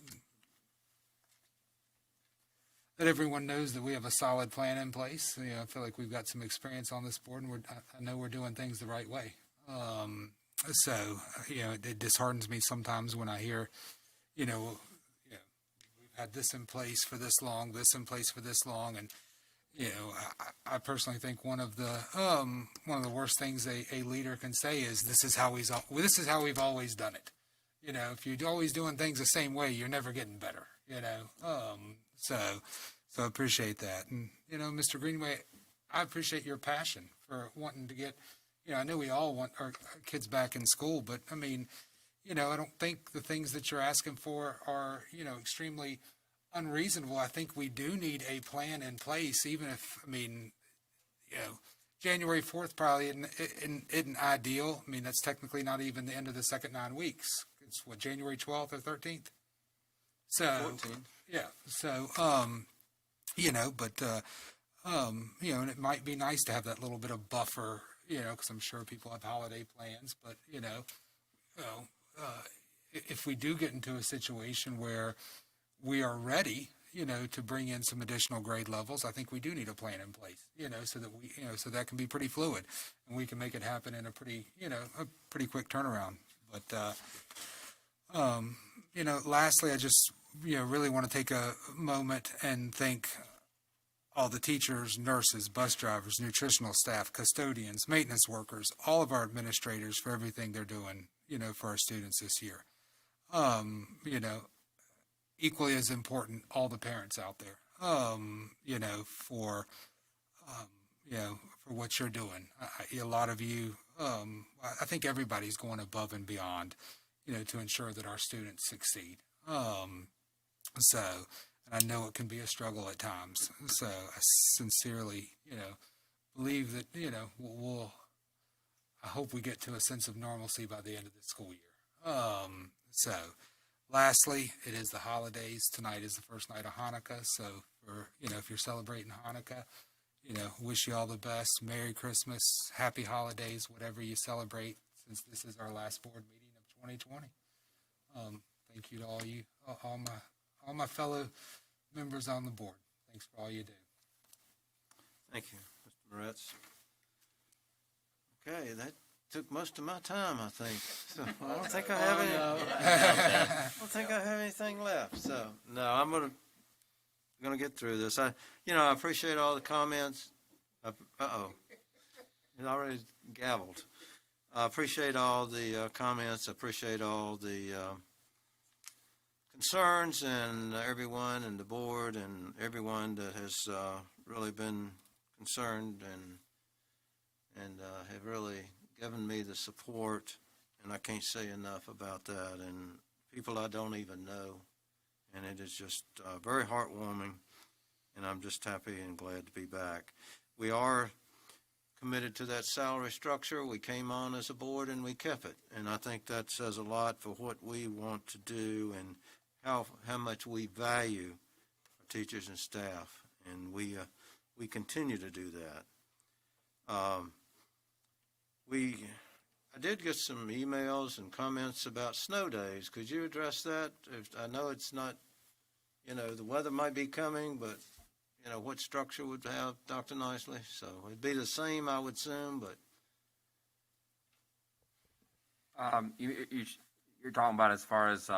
everyone knows that we have a solid plan in place. I feel like we've got some experience on this board, and I know we're doing things the right way. So, it disheartens me sometimes when I hear, we've had this in place for this long, and I personally think one of the worst things a leader can say is this is how we've always done it. If you're always doing things the same way, you're never getting better. So I appreciate that. And Mr. Greenway, I appreciate your passion for wanting to get. I know we all want our kids back in school, but I mean, I don't think the things that you're asking for are extremely unreasonable. I think we do need a plan in place, even if, January 4th probably isn't ideal. I mean, that's technically not even the end of the second 9 weeks. It's what, January 12th or 13th? So, 14. Yeah. So, and it might be nice to have that little bit of buffer, because I'm sure people have holiday plans, but, if we do get into a situation where we are ready, to bring in some additional grade levels, I think we do need a plan in place, so that we, so that can be pretty fluid and we can make it happen in a pretty quick turnaround. But, lastly, I just, really want to take a moment and thank all the teachers, nurses, bus drivers, nutritional staff, custodians, maintenance workers, all of our administrators for everything they're doing, for our students this year. Equally as important, all the parents out there, for what you're doing. A lot of you, I think everybody's going above and beyond, to ensure that our students succeed. And I know it can be a struggle at times. So I sincerely, believe that, I hope we get to a sense of normalcy by the end of the school year. Lastly, it is the holidays. Tonight is the first night of Hanukkah. So for, if you're celebrating Hanukkah, wish you all the best. Merry Christmas, happy holidays, whatever you celebrate, since this is our last board meeting of 2020. Thank you to all my fellow members on the board. Thanks for all you do. Thank you, Mr. Moretz. Okay, that took most of my time, I think. So I don't think I have any. I don't think I have anything left. So no, I'm gonna get through this. I appreciate all the comments. It already gavelled. I appreciate all the comments. I appreciate all the concerns and everyone and the board and everyone that has really been concerned and have really given me the support, and I can't say enough about that, and people I don't even know, and it is just very heartwarming, and I'm just happy and glad to be back. We are committed to that salary structure. We came on as a board and we kept it, and I think that says a lot for what we want to do and how much we value our teachers and staff, and we continue to do that. I did get some emails and comments about snow days. Could you address that? I know it's not, the weather might be coming, but, what structure would have, Dr. Nicely? So it'd be the same, I would assume, but. You're talking about as far as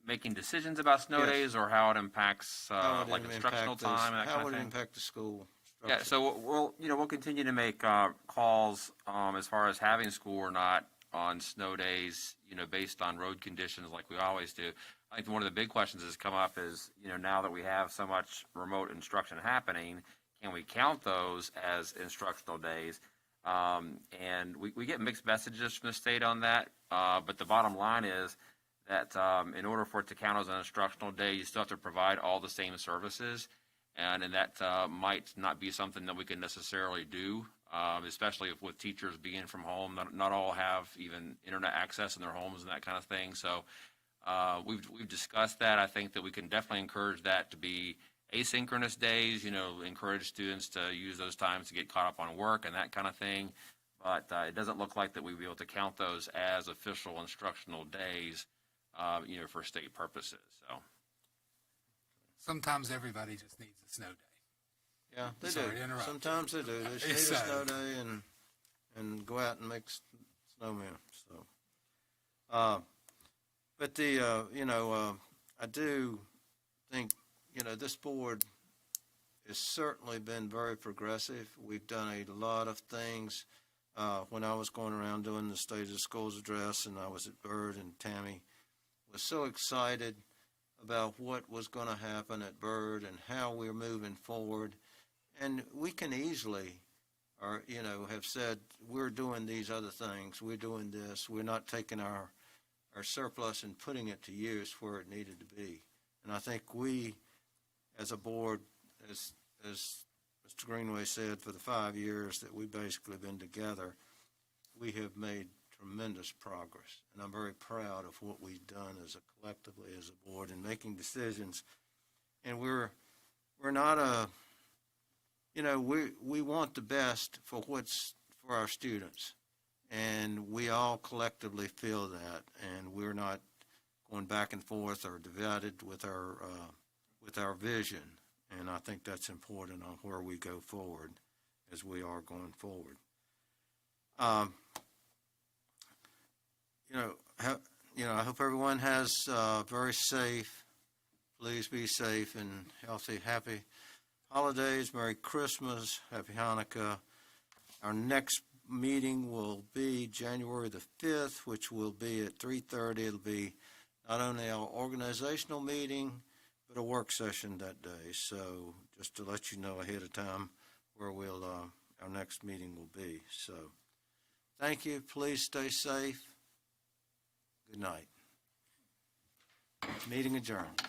making decisions about snow Yes. days, or how it impacts like instructional time and that how kind of would it thing? impact the school Yeah, structure? so we'll continue to make calls as far as having school or not on snow days, based on road conditions like we always do. I think one of the big questions that's come up is, now that we have so much remote instruction happening, can we count those as instructional days? And we get mixed messages from the state on that, but the bottom line is that in order for it to count as an instructional day, you still have to provide all the same services. And that might not be something that we can necessarily do, especially with teachers being from home. Not all have even internet access in their homes and that kind of thing. So we've discussed that. I think that we can definitely encourage that to be asynchronous days, encourage students to use those times to get caught up on work and that kind of thing. But it doesn't look like that we'd be able to count those as official instructional days, for state purposes. So. Sometimes everybody just needs a snow day. Yeah, they Sorry do. to interrupt. Sometimes they do. They just need a snow day and go out and make snowmen. So, but I do think, this board has certainly been very progressive. We've done a lot of things. When I was going around doing the State of the Schools address, and I was at Byrd, and Tammy was so excited about what was going to happen at Byrd and how we're moving forward. And we can easily, have said, we're doing these other things, we're doing this, we're not taking our surplus and putting it to use where it needed to be. And I think we, as a board, as Mr. Greenway said, for the 5 years that we've basically been together, we have made tremendous progress, and I'm very proud of what we've done collectively as a board in making decisions. And we're not we want the best for our students, and we all collectively feel that, and we're not going back and forth or divided with our with our vision. And I think that's important on where we go forward as we are going forward. I hope everyone has very safe, please be safe and healthy, happy holidays, Merry Christmas, Happy Hanukkah. Our next meeting will be January the 5th, which will be at 3:30. It'll be not only our organizational meeting, but a work session that day. So just to let you know ahead of time where our next meeting will be. So thank you. Please stay safe. Good night. Meeting adjourned.